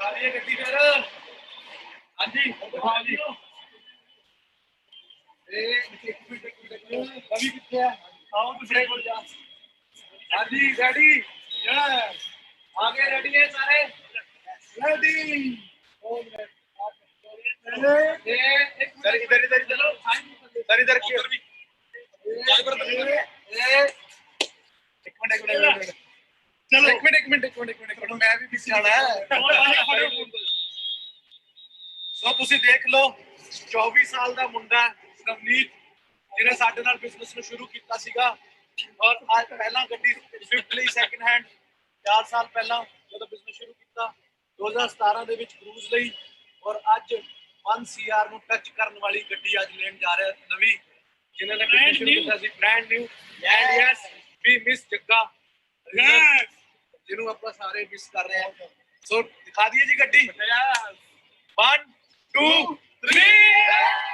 गड्डी फिर हाँ जी दिखाओ जी कभी कितने आओ दूसरे को जा हाँ जी रेडी आगे रेडी है सारे रेडी इधर इधर इधर चलो सर इधर की चलो एक मिनट मैं भी पीछे आना है सो ਤੁਸੀਂ देख लो 24 साल ਦਾ ਮੁੰਡਾ ਨਵਨੀਤ ਜਿਹਨੇ ਸਾਡੇ ਨਾਲ ਬਿਜ਼ਨਸ ਨੂੰ ਸ਼ੁਰੂ ਕੀਤਾ ਸੀਗਾ ਔਰ ਅੱਜ ਪਹਿਲਾਂ ਗੱਡੀ ਸਵਿਫਟ ਲਈ ਸੈਕਿੰਡ ਹੈਂਡ 4 ਸਾਲ ਪਹਿਲਾਂ ਜਦੋਂ ਬਿਜ਼ਨਸ ਸ਼ੁਰੂ ਕੀਤਾ 2017 ਦੇ ਵਿੱਚ ਕਰੂਜ਼ ਲਈ ਔਰ ਅੱਜ 1 CR ਨੂੰ ਟੱਚ ਕਰਨ ਵਾਲੀ ਗੱਡੀ ਅੱਜ ਲੈਣ ਜਾ ਰਿਹਾ ਨਵੀਂ ਜਿਨ੍ਹਾਂ ਨੇ ਬਿਜ਼ਨਸ ਸ਼ੁਰੂ ਕੀਤਾ ਸੀ brand new and yes we miss Jagga ਜਿਹਨੂੰ ਆਪਾਂ ਸਾਰੇ ਮਿਸ ਕਰ ਰਹੇ ਹਾਂ ਸੋ ਦਿਖਾ ਦਈਏ ਜੀ ਗੱਡੀ 1 2 3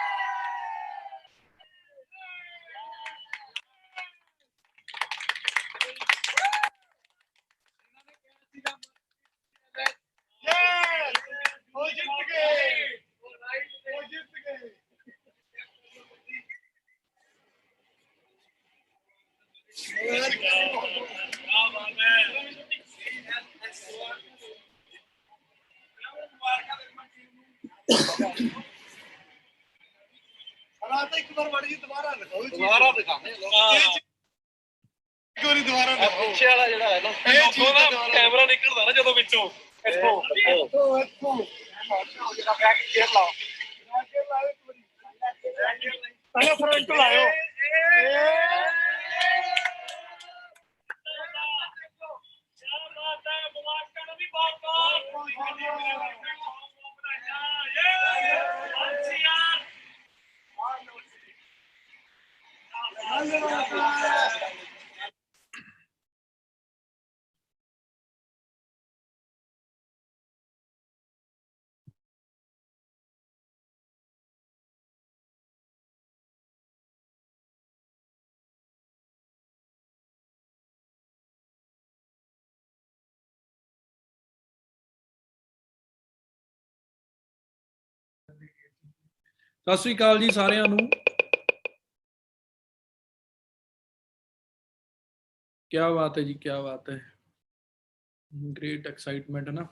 एक बार बड़ी दोबारा दिखाने दोबारा पीछे वाला जेड़ा है ना कैमरा निकलदा ना जदों विचों इथों जेड़ा बैक गियर लाओ पहले फ्रंट लाओ क्या बात है मुबारक नबी बात सत श्री अकाल जी सारिਆਂ ਨੂੰ क्या बात है जी क्या बात है ग्रेट एक्साइटमेंट है ना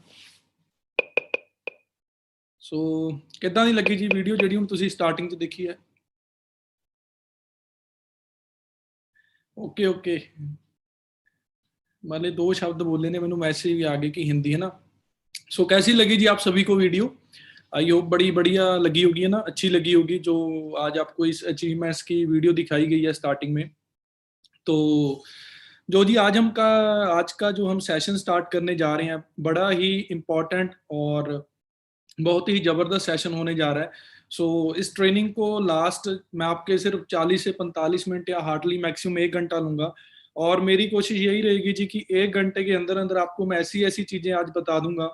सो किदां दी लगी जी वीडियो ਜਿਹੜੀ ਹੁਣ ਤੁਸੀਂ ਸਟਾਰਟਿੰਗ ਚ ਦੇਖੀ ਹੈ ओके मैंने 2 शब्द बोले ने मैंने मैसेज भी आ गए कि हिंदी है ना सो कैसी लगी जी आप सभी को वीडियो आई होप बड़ी बढ़िया लगी होगी है ना अच्छी लगी होगी जो आज आपको इस अचीवमेंट्स की वीडियो दिखाई गई है स्टार्टिंग में तो जो जी आज का जो हम सेशन स्टार्ट करने जा रहे हैं बड़ा ही इम्पोर्टेंट और बहुत ही ज़बरदस्त सेशन होने जा रहा है सो इस ट्रेनिंग को लास्ट मैं आपके सिर्फ 40 से 45 मिनट या हार्डली मैक्सिमम 1 घंटा लूँगा और मेरी कोशिश यही रहेगी जी कि 1 घंटे के अंदर अंदर आपको मैं ऐसी चीज़ें आज बता दूंगा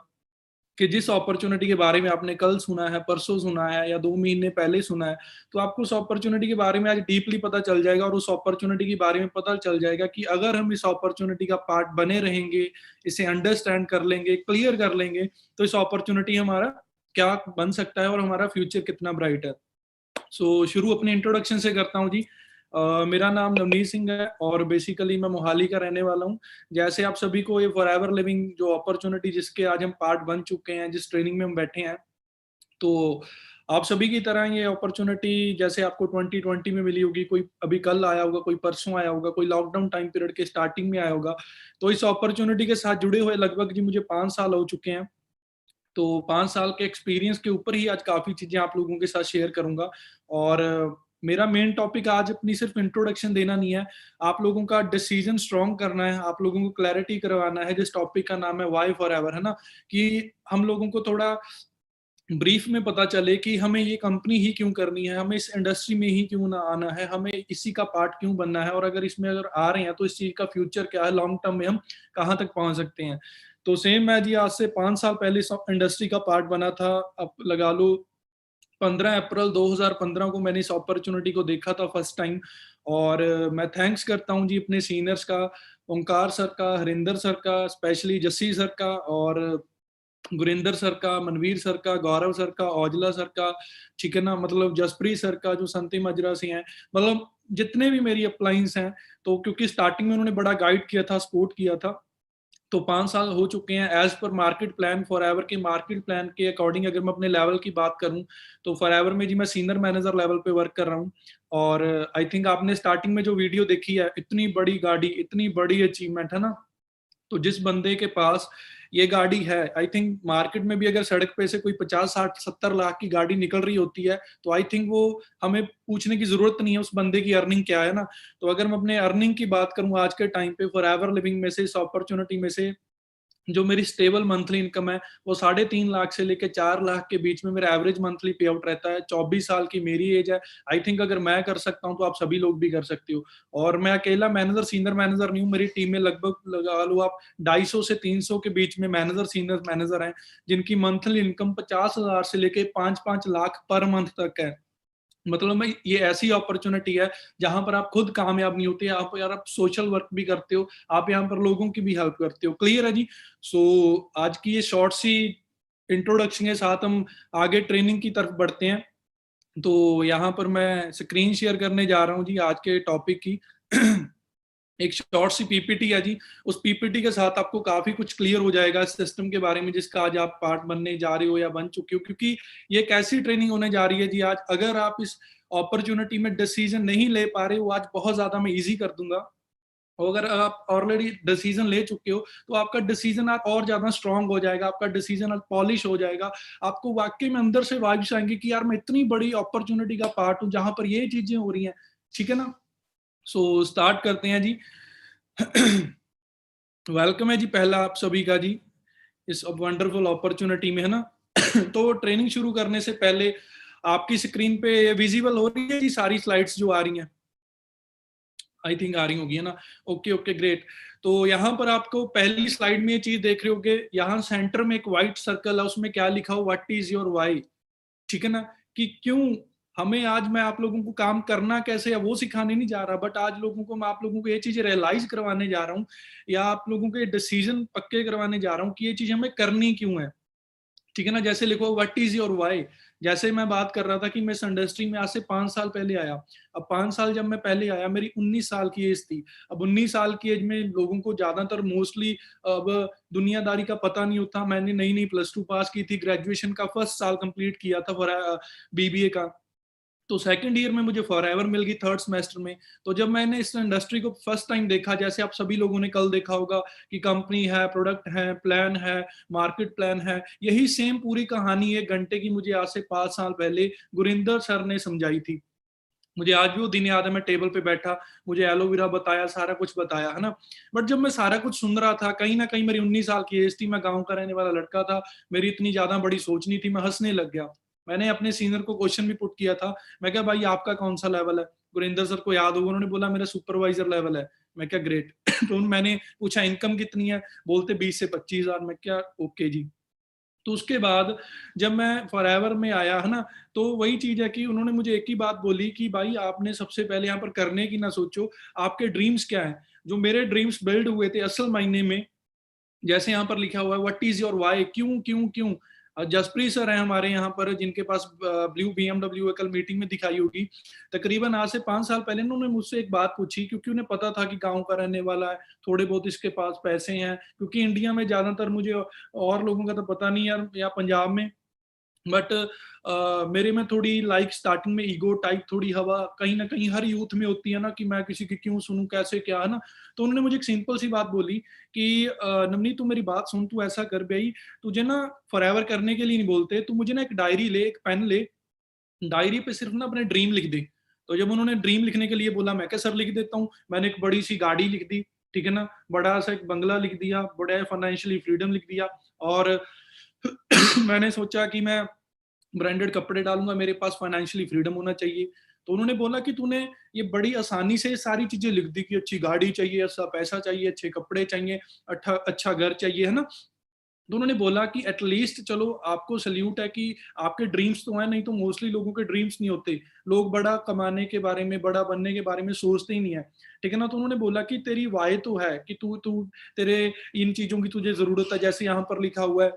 कि जिस अपॉर्चुनिटी के बारे में आपने कल सुना है परसों सुना है या 2 महीने पहले सुना है तो आपको उस अपॉर्चुनिटी के बारे में आज डीपली पता चल जाएगा और उस अपॉर्चुनिटी के बारे में पता चल जाएगा कि अगर हम इस अपॉर्चुनिटी का पार्ट बने रहेंगे इसे अंडरस्टैंड कर लेंगे क्लियर कर लेंगे तो इस अपॉर्चुनिटी हमारा क्या बन सकता है और हमारा फ्यूचर कितना ब्राइट है सो शुरू अपने इंट्रोडक्शन से करता हूँ जी मेरा नाम नवनीत सिंह है और बेसिकली मैं मोहाली का रहने वाला हूँ जैसे आप सभी को ये फॉरएवर लिविंग जो अपॉर्चुनिटी जिसके आज हम पार्ट बन चुके हैं जिस ट्रेनिंग में हम बैठे हैं तो आप सभी की तरह ये अपॉर्चुनिटी जैसे आपको 2020 में मिली होगी कोई अभी कल आया होगा कोई परसों आया होगा कोई लॉकडाउन टाइम पीरियड के स्टार्टिंग में आया होगा तो इस अपॉर्चुनिटी के साथ जुड़े हुए लगभग जी मुझे 5 साल हो चुके हैं तो 5 साल के एक्सपीरियंस के ऊपर ही आज काफ़ी चीज़ें आप लोगों के साथ शेयर करूंगा और मेरा मेन टॉपिक आज अपनी सिर्फ इंट्रोडक्शन देना नहीं है आप लोगों का डिसीजन स्ट्रॉन्ग करना है आप लोगों को क्लैरिटी करवाना है जिस टॉपिक का नाम है वाई फॉरएवर है ना कि हम लोगों को थोड़ा ब्रीफ में पता चले कि हमें ये कंपनी ही क्यों करनी है हमें इस इंडस्ट्री में ही क्यों ना आना है हमें इसी का पार्ट क्यों बनना है और अगर इसमें अगर आ रहे हैं तो इस चीज़ का फ्यूचर क्या है लॉन्ग टर्म में हम कहाँ तक पहुँच सकते हैं तो सेम मैं जी आज से 5 साल पहले इंडस्ट्री का पार्ट बना था अब लगा लो 15 अप्रैल 2015 को मैंने इस अपॉर्चुनिटी को देखा था फर्स्ट टाइम और मैं थैंक्स करता हूँ जी अपने सीनियर्स का ओंकार सर का हरिंदर सर का स्पेशली जस्सी सर का और गुरिंदर सर का, मनवीर सर का, गौरव सर का, औजला सर का, ठीक है ना, मतलब जसप्रीत सर का, जो संती मजरा से हैं, मतलब जितने भी मेरी अपलाइंस हैं, तो क्योंकि स्टार्टिंग में उन्होंने बड़ा गाइड किया था, सपोर्ट किया था, तो 5 साल हो चुके हैं। एज पर मार्केट प्लान, फॉरएवर के मार्केट प्लान के अकॉर्डिंग अगर मैं अपने लेवल की बात करूं, तो फॉरएवर में जी मैं सीनियर मैनेजर लेवल पे वर्क कर रहा हूं। और आई थिंक आपने स्टार्टिंग में जो वीडियो देखी है, इतनी बड़ी गाड़ी, इतनी बड़ी अचीवमेंट है ना, तो जिस बंदे के पास ये गाड़ी है, आई थिंक मार्केट में भी अगर सड़क पे से कोई 50, 60, 70 लाख की गाड़ी निकल रही होती है, तो आई थिंक वो हमें पूछने की जरूरत नहीं है उस बंदे की अर्निंग क्या है ना। तो अगर मैं अपने अर्निंग की बात करूं आज के टाइम पे, फॉर एवर लिविंग में से, इस अपॉर्चुनिटी में से, जो मेरी स्टेबल मंथली इनकम है वो 3.5 लाख से लेकर 4 लाख के बीच में मेरा एवरेज मंथली पे आउट रहता है। 24 साल की मेरी एज है। आई थिंक अगर मैं कर सकता हूँ तो आप सभी लोग भी कर सकते हो। और मैं अकेला मैनेजर सीनियर मैनेजर नहीं हूँ, मेरी टीम में लगभग लगा लो आप 250 से 300 के बीच में मैनेजर सीनियर मैनेजर हैं, जिनकी मंथली इनकम 50,000 से लेके 5-5 लाख पर मंथ तक है। मतलब मैं, ये ऐसी अपॉर्चुनिटी है जहां पर आप खुद कामयाब नहीं होते, आप यार आप सोशल वर्क भी करते हो, आप यहाँ पर लोगों की भी हेल्प करते हो। क्लियर है जी? आज की ये शॉर्ट सी इंट्रोडक्शन के साथ हम आगे ट्रेनिंग की तरफ बढ़ते हैं। तो यहाँ पर मैं स्क्रीन शेयर करने जा रहा हूँ जी आज के टॉपिक की। एक शॉर्ट सी पीपीटी है जी। उस पीपीटी के साथ आपको काफी कुछ क्लियर हो जाएगा सिस्टम के बारे में, जिसका आज आप पार्ट बनने जा रहे हो या बन चुके हो। क्योंकि ये एक ऐसी ट्रेनिंग होने जा रही है जी आज, अगर आप इस अपॉर्चुनिटी में डिसीजन नहीं ले पा रहे हो, आज बहुत ज्यादा मैं इजी कर दूंगा। और अगर आप ऑलरेडी डिसीजन ले चुके हो, तो आपका डिसीजन आप और ज्यादा स्ट्रांग हो जाएगा, आपका डिसीजन पॉलिश हो जाएगा। आपको वाकई में अंदर से वाइब्स आएंगी कि यार मैं इतनी बड़ी अपॉर्चुनिटी का पार्ट हूँ जहां पर ये चीजें हो रही हैं। ठीक है ना? स्टार्ट करते हैं जी। वेलकम है जी पहला आप सभी का जी इस वंडरफुल अपॉर्चुनिटी में, है ना। तो ट्रेनिंग शुरू करने से पहले आपकी स्क्रीन पे विजिबल हो रही है जी सारी स्लाइड्स जो आ रही हैं? आई थिंक आ रही होगी, है ना। Okay okay great. तो यहाँ पर आपको पहली स्लाइड में ये चीज देख रहे होगे, यहाँ सेंटर में एक व्हाइट सर्कल है, उसमें क्या लिखा हो, व्हाट इज योर वाई। ठीक है ना, कि क्यों हमें, आज मैं आप लोगों को काम करना कैसे है वो सिखाने नहीं जा रहा, बट आज लोगों को मैं आप लोगों को ये चीजें रियलाइज करवाने जा रहा हूँ, या आप लोगों के डिसीजन पक्के करवाने जा रहा हूँ कि ये चीज हमें करनी क्यों है। ठीक है ना, जैसे लिखो व्हाट इज योर वाई। जैसे मैं बात कर रहा था कि मैं इस इंडस्ट्री में आज से 5 साल पहले आया। अब 5 साल जब मैं पहले आया, मेरी 19 साल की एज थी। अब 19 साल की एज में लोगों को ज्यादातर मोस्टली अब दुनियादारी का पता नहीं होता। मैंने नई नई +2 पास की थी, ग्रेजुएशन का फर्स्ट साल कंप्लीट किया था फॉर बीबीए का। तो सेकंड ईयर में मुझे फॉरएवर मिल गई थर्ड सेमेस्टर में। तो जब मैंने इस इंडस्ट्री को फर्स्ट टाइम देखा, जैसे आप सभी लोगों ने कल देखा होगा कि कंपनी है, प्रोडक्ट है, प्लान है, मार्केट प्लान है, यही सेम पूरी कहानी 1 घंटे की मुझे आज से 5 साल पहले गुरिंदर सर ने समझाई थी। मुझे आज भी वो दिन याद है, मैं टेबल पे बैठा, मुझे एलोवेरा बताया, सारा कुछ बताया, है ना। बट जब मैं सारा कुछ सुन रहा था, कहीं ना कहीं मेरी 19 साल की एज थी, मैं गाँव का रहने वाला लड़का था, मेरी इतनी ज्यादा बड़ी सोच नहीं थी, मैं हंसने लग गया। मैंने अपने सीनियर को क्वेश्चन भी पुट किया था। मैं क्या भाई आपका कौन सा लेवल है? गुरिंदर सर को याद होगा, उन्होंने बोला मेरा सुपरवाइजर लेवल है। मैं क्या ग्रेट। तो मैंने पूछा इनकम कितनी है? बोलते 20 से 25 हजार। मैं क्या ओके जी। तो उसके बाद जब मैं फॉरएवर में आया, है ना, तो वही चीज है कि उन्होंने मुझे एक ही बात बोली कि भाई आपने सबसे पहले यहाँ पर करने की ना सोचो, आपके ड्रीम्स क्या है। जो मेरे ड्रीम्स बिल्ड हुए थे असल मायने में, जैसे यहाँ पर लिखा हुआ है व्हाट इज योर वाई, क्यों क्यों क्यों। जसप्रीत सर हैं हमारे यहाँ पर, जिनके पास ब्लू BMW कल मीटिंग में दिखाई होगी। तकरीबन आज से 5 साल पहले उन्होंने मुझसे एक बात पूछी, क्योंकि उन्हें पता था कि गांव का रहने वाला है, थोड़े बहुत इसके पास पैसे हैं, क्योंकि इंडिया में ज्यादातर मुझे और लोगों का तो पता नहीं यार, या पंजाब में, बट मेरे में थोड़ी लाइक स्टार्टिंग में ईगो टाइप थोड़ी हवा कहीं ना कहीं हर यूथ में होती है ना, कि मैं किसी की क्यों सुनूं, कैसे क्या, है ना। तो उन्होंने मुझे एक सिंपल सी बात बोली कि नवनीत तू मेरी बात सुन, तू ऐसा कर भाई, तुझे ना फॉरएवर करने के लिए नहीं बोलते, तू मुझे ना एक डायरी ले, एक पेन ले, डायरी पे सिर्फ ना अपने ड्रीम लिख दे। तो जब उन्होंने ड्रीम लिखने के लिए बोला, मैं क्या सर लिख देता हूँ। मैंने एक बड़ी सी गाड़ी लिख दी, ठीक है ना, बड़ा सा एक बंगला लिख दिया, बड़ा फाइनेंशियली फ्रीडम लिख दिया। और मैंने सोचा कि मैं ब्रांडेड कपड़े डालूंगा, मेरे पास फाइनेंशियली फ्रीडम होना चाहिए। तो उन्होंने बोला कि तूने ये बड़ी आसानी से सारी चीजें लिख दी कि अच्छी गाड़ी चाहिए, अच्छा पैसा चाहिए, अच्छे कपड़े चाहिए, अच्छा घर चाहिए, है ना। तो उन्होंने बोला कि एटलीस्ट चलो आपको सल्यूट है कि आपके ड्रीम्स तो हैं, नहीं तो मोस्टली लोगों के ड्रीम्स नहीं होते। लोग बड़ा कमाने के बारे में, बड़ा बनने के बारे में सोचते ही नहीं है। ठीक है ना। तो उन्होंने बोला कि तेरी वाय तो है कि तू तू तेरे इन चीजों की तुझे जरूरत है, जैसे यहाँ पर लिखा हुआ है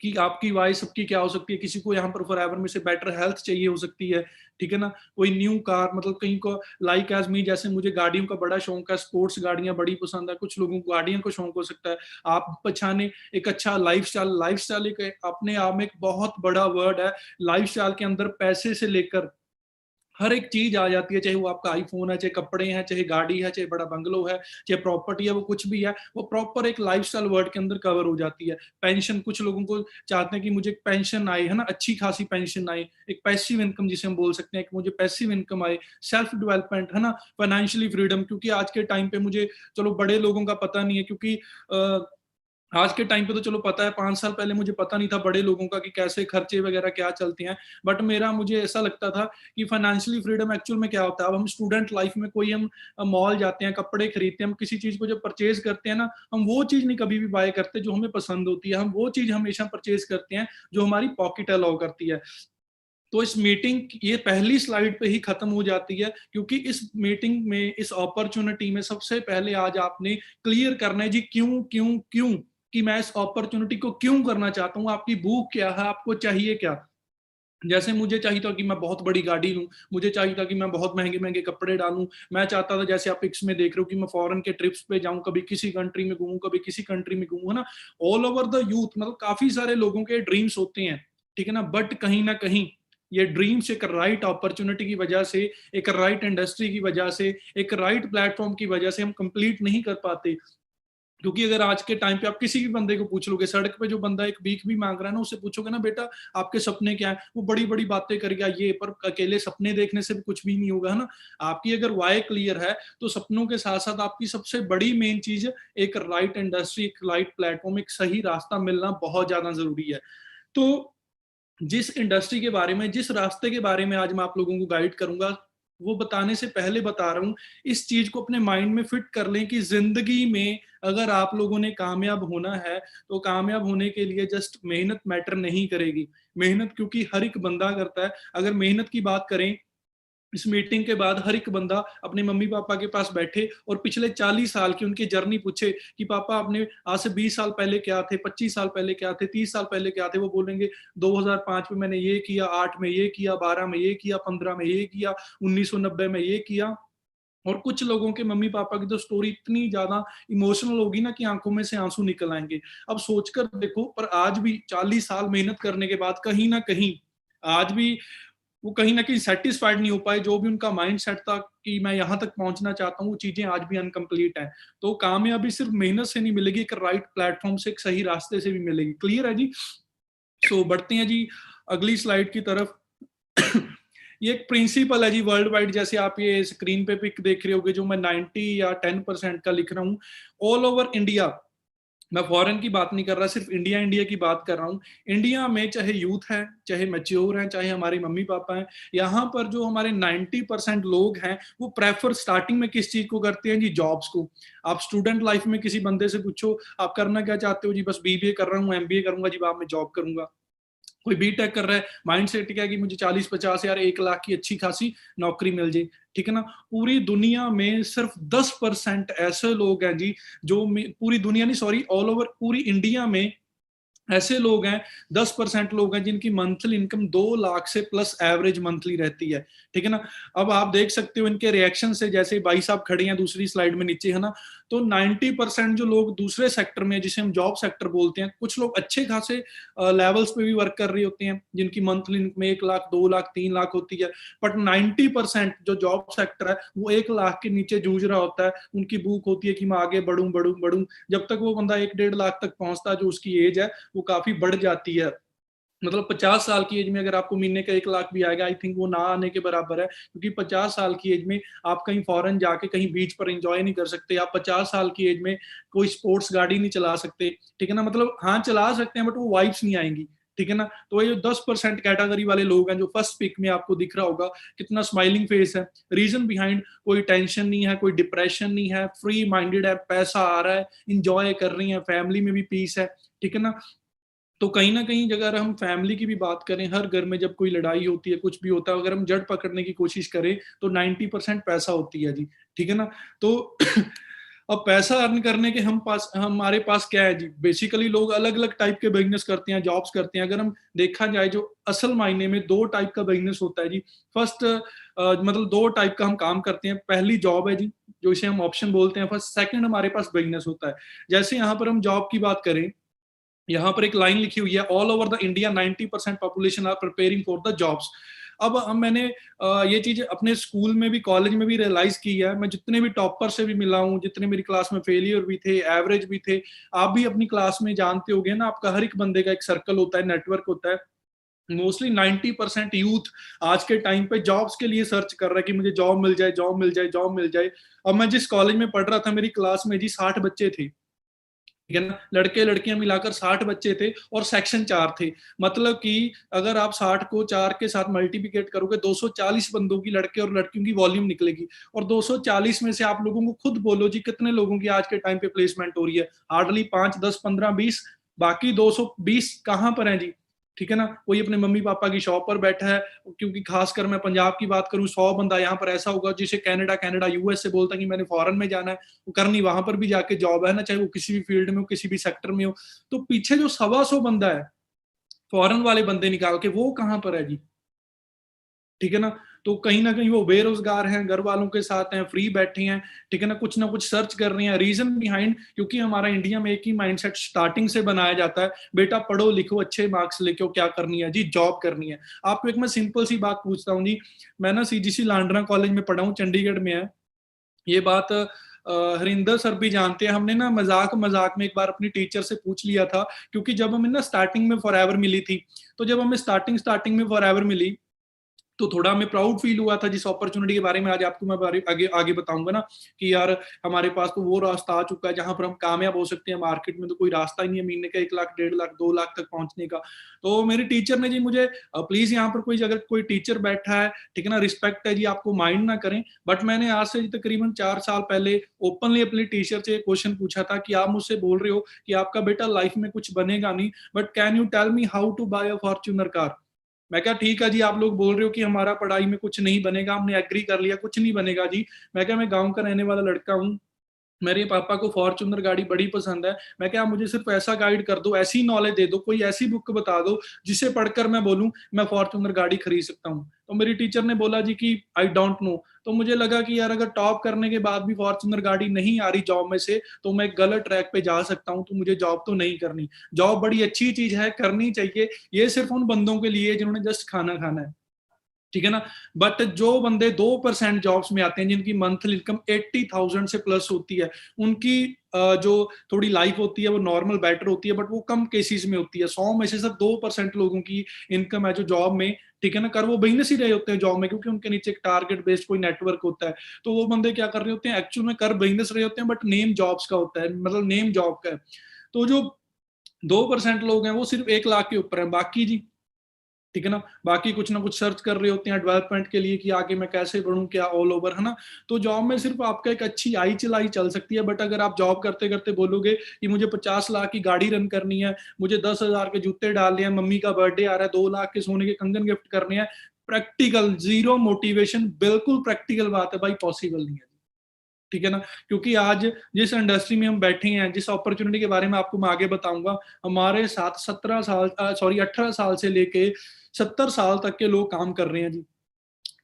कि आपकी वॉइस सबकी क्या हो सकती है, किसी को यहाँ पर फॉरएवर में से बेटर हेल्थ चाहिए हो सकती है, ठीक है ना, कोई न्यू कार, मतलब कहीं को लाइक एज मी, जैसे मुझे गाड़ियों का बड़ा शौक है, स्पोर्ट्स गाड़ियां बड़ी पसंद है, कुछ लोगों को गाड़ियों का शौक हो सकता है। आप पछाने एक अच्छा लाइफस्टाइल, लाइफस्टाइल एक अपने आप में एक बहुत बड़ा वर्ड है। लाइफस्टाइल के अंदर पैसे से लेकर हर एक चीज आ जाती है, चाहे वो आपका आईफोन है, चाहे कपड़े हैं, चाहे गाड़ी है, चाहे बड़ा बंगलो है, चाहे प्रॉपर्टी है, वो कुछ भी है, वो प्रॉपर एक लाइफस्टाइल वर्ड के अंदर कवर हो जाती है। पेंशन, कुछ लोगों को चाहते हैं कि मुझे पेंशन आए, है ना, अच्छी खासी पेंशन आए, एक पैसिव इनकम जिसे हम बोल सकते हैं कि मुझे पैसिव इनकम आए, सेल्फ डेवलपमेंट, है ना, फाइनेंशियली फ्रीडम। क्योंकि आज के टाइम पे मुझे, चलो बड़े लोगों का पता नहीं है, क्योंकि आज के टाइम पे तो चलो पता है, 5 साल पहले मुझे पता नहीं था बड़े लोगों का कि कैसे खर्चे वगैरह क्या चलते हैं। बट मेरा, मुझे ऐसा लगता था कि फाइनेंशियली फ्रीडम एक्चुअल में क्या होता है। अब हम स्टूडेंट लाइफ में कोई हम मॉल जाते हैं, कपड़े खरीदते हैं, हम किसी चीज को जब परचेज करते हैं ना, हम वो चीज नहीं कभी भी बाय करते जो हमें पसंद होती है, हम वो चीज हमेशा परचेज करते हैं जो हमारी पॉकेट अलाउ करती है। तो इस मीटिंग, ये पहली स्लाइड पे ही खत्म हो जाती है, क्योंकि इस मीटिंग में, इस अपॉर्चुनिटी में सबसे पहले आज आपने क्लियर करना है जी, क्यों क्यों क्यों, कि मैं इस अपॉर्चुनिटी को क्यों करना चाहता हूँ, आपकी भूख क्या है, आपको चाहिए क्या। जैसे मुझे चाहिए था कि मैं बहुत बड़ी गाड़ी लूं, मुझे चाहिए था कि मैं बहुत महंगे महंगे कपड़े डालूं, मैं चाहता था, जैसे आप पिक्स में देख रहे हो, कि मैं फॉरेन के ट्रिप्स पे जाऊं, कभी किसी कंट्री में घूमूं, कभी किसी कंट्री में घूमूं, है ना। ऑल ओवर द यूथ, मतलब काफी सारे लोगों के ड्रीम्स होते हैं, ठीक है ना। बट कहीं ना कहीं ये ड्रीम्स एक राइट अपॉर्चुनिटी की वजह से, एक राइट इंडस्ट्री की वजह से, एक राइट प्लेटफॉर्म की वजह से हम कंप्लीट नहीं कर पाते। क्योंकि अगर आज के टाइम पे आप किसी भी बंदे को पूछ लोगे, सड़क पे जो बंदा एक भीख भी मांग रहा है ना, उससे पूछोगे ना, बेटा आपके सपने क्या है, वो बड़ी बड़ी बातें करेगा ये, पर अकेले सपने देखने से भी कुछ भी नहीं होगा, है ना। आपकी अगर वाई क्लियर है, तो सपनों के साथ साथ आपकी सबसे बड़ी मेन चीज, एक राइट इंडस्ट्री, एक राइट प्लेटफॉर्म, एक सही रास्ता मिलना बहुत ज्यादा जरूरी है। तो जिस इंडस्ट्री के बारे में, जिस रास्ते के बारे में आज मैं आप लोगों को गाइड करूंगा, वो बताने से पहले बता रहा हूं, इस चीज को अपने माइंड में फिट कर लें कि जिंदगी में अगर आप लोगों ने कामयाब होना है, तो कामयाब होने के लिए जस्ट मेहनत मैटर नहीं करेगी। मेहनत क्योंकि हर एक बंदा करता है। अगर मेहनत की बात करें, इस मीटिंग के बाद हर एक बंदा अपने मम्मी पापा के पास बैठे और पिछले 40 साल की उनकी जर्नी पूछे कि पापा आपने आज से 20 साल पहले क्या थे, 25 साल पहले क्या थे, 30 साल पहले क्या थे। वो बोलेंगे 2005 में मैंने ये किया, 8 में ये किया, 12 में ये किया, 15 में ये किया, 1990 में ये किया। और कुछ लोगों के मम्मी पापा की तो स्टोरी इतनी ज्यादा इमोशनल होगी ना कि आंखों में से आंसू निकल आएंगे। अब सोचकर देखो, पर आज भी 40 साल मेहनत करने के बाद कहीं ना कहीं आज भी वो कहीं ना कहीं सेटिस्फाइड नहीं हो पाए। जो भी उनका माइंड सेट था कि मैं यहाँ तक पहुंचना चाहता हूँ, वो चीजें आज भी अनकंप्लीट है। तो कामयाबी सिर्फ मेहनत से नहीं मिलेगी, एक राइट प्लेटफॉर्म से, एक सही रास्ते से भी मिलेगी। क्लियर है जी। सो बढ़ते हैं जी अगली स्लाइड की तरफ। ये एक प्रिंसिपल है जी वर्ल्ड वाइड, जैसे आप ये स्क्रीन पे पिक देख रहे होगे, जो मैं 90 या 10% का लिख रहा हूँ। ऑल ओवर इंडिया, मैं फॉरेन की बात नहीं कर रहा, सिर्फ इंडिया इंडिया की बात कर रहा हूँ। इंडिया में चाहे यूथ है, चाहे मैच्योर हैं, चाहे हमारे मम्मी पापा हैं, यहाँ पर जो हमारे 90% लोग हैं, वो प्रेफर स्टार्टिंग में किस चीज को करते हैं जी, जॉब्स को। आप स्टूडेंट लाइफ में किसी बंदे से पूछो आप करना क्या चाहते हो जी, बस बीबीए कर रहा हूँ, एमबीए करूंगा जी, बाद में जॉब करूंगा। कोई बीटेक कर रहा है, माइंड सेट क्या है कि मुझे 40-50 हजार 1 लाख की अच्छी खासी नौकरी मिल जाए, ठीक है ना। पूरी दुनिया में सिर्फ 10% ऐसे लोग हैं जी, जो पूरी दुनिया नहीं, सॉरी, ऑल ओवर पूरी इंडिया में ऐसे लोग हैं, 10% लोग हैं जिनकी मंथली इनकम 2 लाख से प्लस एवरेज मंथली रहती है, ठीक है ना। अब आप देख सकते हो इनके रिएक्शन से, जैसे भाई साहब खड़े हैं दूसरी स्लाइड में नीचे, है ना। तो 90% जो लोग दूसरे सेक्टर में, जिसे हम जॉब सेक्टर बोलते हैं, कुछ लोग अच्छे खासे लेवल्स पे भी वर्क कर रहे होते हैं, जिनकी मंथली इनकम 1 लाख, 2 लाख, 3 लाख होती है। बट 90% जो जॉब सेक्टर है, वो 1 लाख के नीचे जूझ रहा होता है। उनकी भूख होती है कि मैं आगे बढ़ूं बढ़ूं बढ़ूं। जब तक वो बंदा 1-1.5 लाख तक पहुंचता है, जो उसकी एज है वो काफी बढ़ जाती है। मतलब 50 साल की एज में अगर आपको महीने का 1 लाख भी आएगा, आई थिंक वो ना आने के बराबर है। क्योंकि 50 साल की एज में आप कहीं फॉरेन जाके कहीं बीच पर एंजॉय नहीं कर सकते। आप 50 साल की एज में कोई स्पोर्ट्स गाड़ी नहीं चला सकते, ठीक है ना। मतलब हाँ चला सकते हैं, बट वो वाइब्स नहीं आएंगी, ठीक है ना। तो ये जो 10% कैटेगरी वाले लोग हैं, जो फर्स्ट पिक में आपको दिख रहा होगा, कितना स्माइलिंग फेस है, रीजन बिहाइंड कोई टेंशन नहीं है, कोई डिप्रेशन नहीं है, फ्री माइंडेड है, पैसा आ रहा है, इंजॉय कर रही है, फैमिली में भी पीस है, ठीक है ना। तो कहीं ना कहीं अगर हम फैमिली की भी बात करें, हर घर में जब कोई लड़ाई होती है, कुछ भी होता है, अगर हम जड़ पकड़ने की कोशिश करें, तो 90% पैसा होती है जी, ठीक है ना। तो अब पैसा अर्न करने के हमारे पास क्या है जी, बेसिकली लोग अलग अलग टाइप के बिजनेस करते हैं, जॉब्स करते हैं। अगर हम देखा जाए जो असल मायने में दो टाइप का बिजनेस होता है जी। फर्स्ट मतलब दो टाइप का हम काम करते हैं। पहली जॉब है जी, जो इसे हम ऑप्शन बोलते हैं फर्स्ट। सेकंड हमारे पास बिजनेस होता है। जैसे यहाँ पर हम जॉब की बात करें, यहाँ पर एक लाइन लिखी हुई है, all over the India 90% population are preparing for the jobs. अब मैंने ये चीज अपने स्कूल में भी कॉलेज में भी रियलाइज की है। मैं जितने भी टॉपर से भी मिला हूँ, जितने मेरी क्लास में फेलियर भी थे, एवरेज भी थे, आप भी अपनी क्लास में जानते होंगे ना, आपका हर एक बंदे का एक सर्कल होता है, नेटवर्क होता है। मोस्टली 90% यूथ आज के टाइम पे जॉब्स के लिए सर्च कर रहा है कि मुझे जॉब मिल जाए, जॉब मिल जाए, जॉब मिल जाए। अब मैं जिस कॉलेज में पढ़ रहा था, मेरी क्लास में जी 60 बच्चे थे, ठीक है ना, लड़के लड़कियां मिलाकर 60 बच्चे थे और सेक्शन 4 थे। मतलब कि अगर आप 60 को 4 के साथ मल्टीप्लिकेट करोगे, 240 बंदों की, लड़के और लड़कियों की वॉल्यूम निकलेगी। और 240 में से आप लोगों को खुद बोलो जी कितने लोगों की आज के टाइम पे प्लेसमेंट हो रही है? हार्डली 5, 10, 15, 20। बाकी 220 कहाँ पर है जी? ठीक है ना, कोई अपने मम्मी पापा की शॉप पर बैठा है। क्योंकि खासकर मैं पंजाब की बात करूं, 100 बंदा यहाँ पर ऐसा होगा जिसे कनाडा कनाडा यूएस से बोलता है कि मैंने फॉरेन में जाना है, वो करनी वहां पर भी जाके जॉब है ना, चाहे वो किसी भी फील्ड में हो, किसी भी सेक्टर में हो। तो पीछे जो 125 बंदा है फॉरेन वाले बंदे निकाल के, वो कहां पर है जी? ठीक है ना। तो कहीं ना कहीं वो बेरोजगार हैं, घर वालों के साथ हैं, फ्री बैठे हैं, ठीक है ना कुछ सर्च कर रहे हैं। रीजन बिहाइंड, क्योंकि हमारा इंडिया में एक ही माइंडसेट स्टार्टिंग से बनाया जाता है, बेटा पढ़ो लिखो अच्छे मार्क्स लेके क्या करनी है जी? जॉब करनी है। आपको एक मैं सिंपल सी बात पूछता हूँ जी। मैं ना सीजीसी लांडरा कॉलेज में पढ़ा हूँ, चंडीगढ़ में है ये बात। हरिंदर सर भी जानते हैं। हमने ना मजाक मजाक में एक बार अपनी टीचर से पूछ लिया था, क्योंकि जब हमें ना स्टार्टिंग में फॉरएवर मिली थी, तो जब हमें स्टार्टिंग में फॉरएवर मिली, तो थोड़ा हमें प्राउड फील हुआ था जिस अपॉर्चुनिटी के बारे में आज आपको मैं आगे आगे बताऊंगा ना, कि यार हमारे पास तो वो रास्ता आ चुका है जहां पर हम कामयाब हो सकते हैं। मार्केट में तो कोई रास्ता ही नहीं है महीने का 1 लाख, 1.5 लाख, 2 लाख तक पहुंचने का। तो मेरे टीचर ने जी मुझे, प्लीज यहाँ पर कोई अगर कोई टीचर बैठा है, ठीक है ना, रिस्पेक्ट है जी, आपको माइंड ना करें, बट मैंने आज से तकरीबन 4 साल पहले ओपनली अपनी टीचर से क्वेश्चन पूछा था कि आप मुझसे बोल रहे हो कि आपका बेटा लाइफ में कुछ बनेगा नहीं, but can you tell me how to buy a Fortuner car? मैं क्या, ठीक है जी, आप लोग बोल रहे हो कि हमारा पढ़ाई में कुछ नहीं बनेगा, हमने एग्री कर लिया कुछ नहीं बनेगा जी। मैं क्या, मैं गांव का रहने वाला लड़का हूँ, मेरे पापा को फॉर्च्यूनर गाड़ी बड़ी पसंद है। मैं क्या, मुझे सिर्फ ऐसा गाइड कर दो, ऐसी नॉलेज दे दो, कोई ऐसी बुक बता दो जिसे पढ़कर मैं बोलूं मैं फॉर्च्यूनर गाड़ी खरीद सकता हूं। तो मेरी टीचर ने बोला जी कि आई डोंट नो। तो मुझे लगा कि यार अगर टॉप करने के बाद भी फॉर्च्यूनर गाड़ी नहीं आ रही जॉब में से, तो मैं गलत ट्रैक पे जा सकता हूं, तो मुझे जॉब तो नहीं करनी। जॉब बड़ी अच्छी चीज है, करनी चाहिए, ये सिर्फ उन बंदों के लिए जिन्होंने जस्ट खाना खाना है, ठीक है ना। बट जो बंदे 2% जॉब्स में आते हैं, जिनकी मंथली इनकम 80,000 से प्लस होती है, उनकी जो थोड़ी लाइफ होती है वो नॉर्मल बेटर होती है, बट वो कम केसेस में होती है। 100 में से सिर्फ 2% लोगों की इनकम है जो जॉब में, ठीक है ना, कर वो बिजनेस ही रहे होते हैं जॉब में, क्योंकि उनके नीचे एक टारगेट बेस्ड कोई नेटवर्क होता है। तो वो बंदे क्या कर रहे होते हैं, एक्चुअल में कर बिजनेस रहे होते हैं, बट नेम जॉब्स का होता है, मतलब नेम जॉब का है। तो जो 2% लोग हैं वो सिर्फ 1 लाख के ऊपर है, बाकी जी, ठीक है ना, बाकी कुछ ना कुछ सर्च कर रहे होते हैं डेवलपमेंट के लिए कि आगे मैं कैसे बढ़ूं, क्या ऑल ओवर, है ना। तो जॉब में सिर्फ आपका एक अच्छी आई चलाई चल सकती है, बट अगर आप जॉब करते करते बोलोगे कि मुझे 50 लाख की गाड़ी रन करनी है, मुझे 10,000 के जूते डालने हैं, मम्मी का बर्थडे आ रहा है, 2 लाख के सोने के कंगन गिफ्ट करने हैं, प्रैक्टिकल जीरो मोटिवेशन, बिल्कुल प्रैक्टिकल बात है भाई, पॉसिबल नहीं है, ठीक है ना। क्योंकि आज जिस इंडस्ट्री में हम बैठे हैं, जिस अपॉर्चुनिटी के बारे में आपको मैं आगे बताऊंगा, हमारे साथ 18 साल से लेके 70 साल तक के लोग काम कर रहे हैं जी,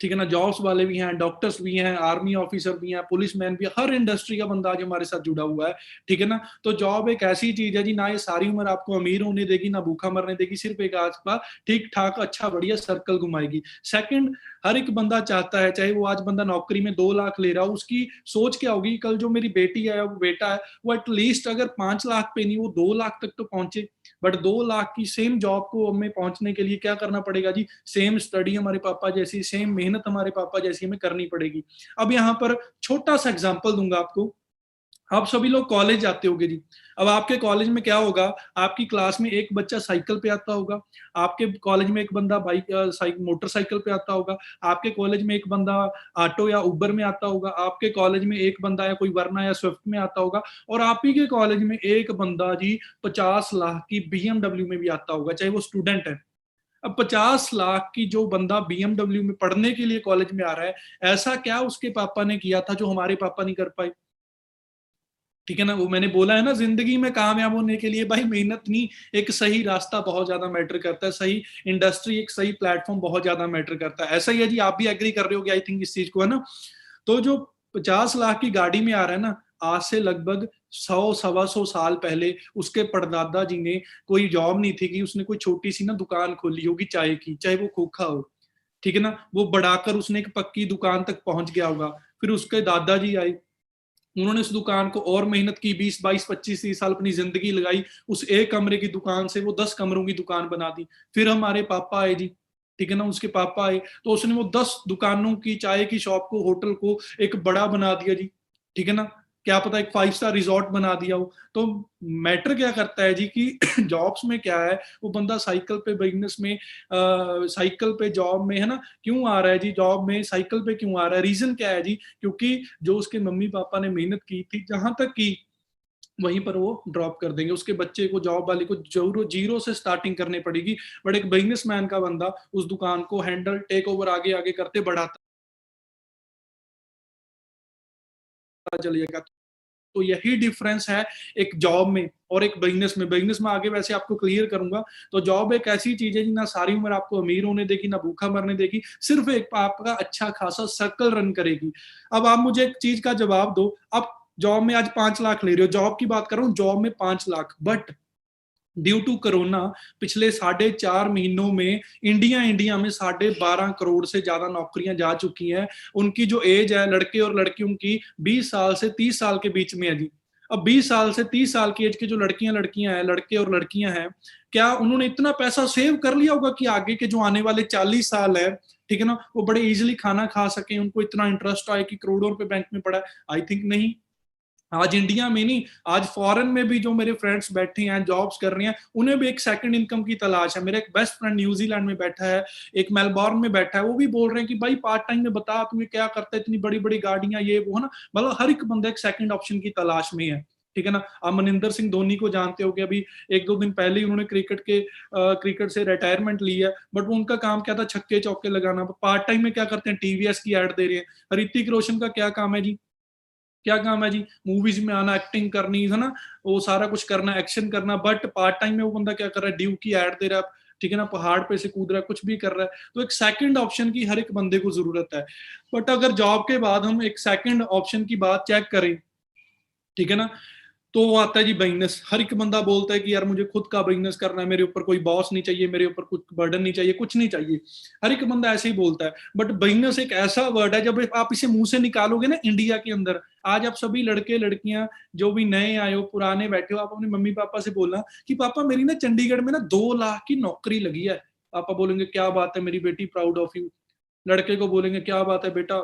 ठीक है ना। जॉब्स वाले भी हैं, डॉक्टर्स भी हैं, आर्मी ऑफिसर भी हैं, पुलिस मैन भी, हर इंडस्ट्री का बंदा आज हमारे साथ जुड़ा हुआ है, ठीक है ना। तो जॉब एक ऐसी चीज है जी, ना ये सारी उम्र आपको अमीर होने देगी, ना भूखा मरने देगी, सिर्फ एक आज का ठीक ठाक अच्छा बढ़िया सर्कल घुमाएगी। सेकंड, हर एक बंदा चाहता है, चाहे वो आज बंदा नौकरी में 2 लाख ले रहा हो, उसकी सोच क्या होगी, कल जो मेरी बेटी है, वो बेटा है, वो एटलीस्ट अगर 5 लाख पे नहीं, वो 2 लाख तक तो पहुंचे। बट 2 लाख की सेम जॉब को हमें पहुंचने के लिए क्या करना पड़ेगा जी? सेम स्टडी हमारे पापा जैसी, सेम मेहनत हमारे पापा जैसी हमें करनी पड़ेगी। अब यहाँ पर छोटा सा एग्जांपल दूंगा आपको। आप सभी लोग कॉलेज जाते होगे जी। अब आपके कॉलेज में क्या होगा, आपकी क्लास में एक बच्चा साइकिल पे आता होगा, आपके कॉलेज में एक बंदा बाइक मोटरसाइकिल पे आता होगा, आपके कॉलेज में एक बंदा ऑटो या उबर में आता होगा, आपके कॉलेज में एक बंदा या कोई वरना या स्विफ्ट में आता होगा, और आप ही के कॉलेज में एक बंदा जी 50 लाख की बीएमडब्ल्यू में भी आता होगा, चाहे वो स्टूडेंट है। अब 50 लाख की जो बंदा बीएमडब्ल्यू में पढ़ने के लिए कॉलेज में आ रहा है, ऐसा क्या उसके पापा ने किया था जो हमारे पापा नहीं कर पाए? ठीक है ना। वो मैंने बोला है ना, जिंदगी में कामयाब होने के लिए भाई मेहनत नहीं, एक सही रास्ता बहुत ज्यादा मैटर करता है, सही इंडस्ट्री, एक सही प्लेटफॉर्म बहुत ज्यादा मैटर करता है। ऐसा ही है जी, आप भी एग्री कर रहे होगे आई थिंक इस चीज को, है ना। तो जो 50 लाख की गाड़ी में आ रहा है ना, आज से लगभग 100 सवा 100 साल पहले उसके परदादा जी ने, कोई जॉब नहीं थी कि उसने कोई छोटी सी ना दुकान खोली होगी चाय की, चाहे वो खोखा हो, ठीक है ना, वो बढ़ाकर उसने एक पक्की दुकान तक पहुंच गया होगा। फिर उसके दादाजी आए, उन्होंने उस दुकान को और मेहनत की, 20 22 25 30 साल अपनी जिंदगी लगाई, उस एक कमरे की दुकान से वो 10 कमरों की दुकान बना दी। फिर हमारे पापा आए जी, ठीक है ना, उसके पापा आए तो उसने वो 10 दुकानों की, चाय की शॉप को, होटल को एक बड़ा बना दिया जी, ठीक है ना। क्या पता एक 5 स्टार रिजॉर्ट बना दिया हो। तो मैटर क्या करता है जी कि जॉब्स में क्या है, वो बंदा साइकिल पे बिजनेस में, साइकिल पे जॉब में, है ना, क्यों आ रहा है जी, जॉब में साइकिल पे क्यों आ रहा है, रीजन क्या है जी, क्योंकि जो उसके मम्मी पापा ने मेहनत की थी जहां तक की, वहीं पर वो ड्रॉप कर देंगे। उसके बच्चे को, जॉब वाले को जरूर जीरो से स्टार्टिंग करनी पड़ेगी। बट एक बिजनेसमैन का बंदा उस दुकान को हैंडल, टेक ओवर आगे आगे करते बढ़ाता चलिएगा। तो यही डिफरेंस है एक जॉब में और एक बिजनेस में। बिजनेस में आगे वैसे आपको क्लियर करूंगा। तो जॉब एक ऐसी चीज है जी, ना सारी उम्र आपको अमीर होने देगी, ना भूखा मरने देगी, सिर्फ एक आपका अच्छा खासा सर्कल रन करेगी। अब आप मुझे एक चीज का जवाब दो, आप जॉब में आज 5 लाख ले रहे हो, जॉब की बात कर रहा हूँ, जॉब में 5 lakh, but due to corona पिछले 4.5 महीनों में इंडिया में 12.5 करोड़ से ज्यादा नौकरियां जा चुकी हैं। उनकी जो एज है लड़के और लड़कियों की, 20 साल से 30 साल के बीच में है जी। अब 20 साल से 30 साल की एज के जो लड़कियां लड़कियां हैं, लड़के और लड़कियां हैं, क्या उन्होंने इतना पैसा सेव कर लिया होगा कि आगे के जो आने वाले 40 साल है, ठीक है ना, वो बड़े इजिली खाना खा सके, उनको इतना इंटरेस्ट आए कि करोड़ों रुपए बैंक में पड़ा है? आई थिंक नहीं। आज इंडिया में नहीं, आज फॉरेन में भी जो मेरे फ्रेंड्स बैठे हैं, जॉब्स कर रहे हैं, उन्हें भी एक सेकंड इनकम की तलाश है। मेरा एक बेस्ट फ्रेंड न्यूजीलैंड में बैठा है, एक मेलबॉर्न में बैठा है, वो भी बोल रहे हैं कि भाई पार्ट टाइम में बता तुम्हें क्या करता है, इतनी बड़ी बड़ी गाड़ियां ये वो, है ना। मतलब हर एक बंदा एक सेकंड ऑप्शन की तलाश में है, ठीक है ना। आप मनिंदर सिंह धोनी को जानते हो कि अभी 1 2 दिन पहले ही उन्होंने क्रिकेट से रिटायरमेंट ली है, बट वो उनका काम क्या था, छक्के चौके लगाना। पार्ट टाइम में क्या करते हैं, टीवीएस की एड दे रहे हैं। ऋतिक रोशन का क्या काम है जी, क्या काम है जी, मूवीज में आना, एक्टिंग करनी, है ना, वो सारा कुछ करना, एक्शन करना। बट पार्ट टाइम में वो बंदा क्या कर रहा है, ड्यू की एड दे रहा है, ठीक है ना, पहाड़ पे से कूद रहा है, कुछ भी कर रहा है। तो एक सेकंड ऑप्शन की हर एक बंदे को जरूरत है। बट अगर जॉब के बाद हम एक सेकंड ऑप्शन की बात चेक करें, ठीक है ना, तो वो आता है जी बिजनेस। हर एक बंदा बोलता है कि यार मुझे खुद का बिजनेस करना है, मेरे ऊपर कोई बॉस नहीं चाहिए, मेरे ऊपर कुछ बर्डन नहीं चाहिए, कुछ नहीं चाहिए। हर एक बंदा ऐसे ही बोलता है। बट बिजनेस एक ऐसा वर्ड है, जब आप इसे मुंह से निकालोगे ना इंडिया के अंदर, आज आप सभी लड़के लड़कियां जो भी नए आए हो, पुराने बैठे हो, आप अपने मम्मी पापा से बोलना कि पापा मेरी ना चंडीगढ़ में ना 2 लाख की नौकरी लगी है। पापा बोलेंगे क्या बात है मेरी बेटी, प्राउड ऑफ यू। लड़के को बोलेंगे क्या बात है बेटा,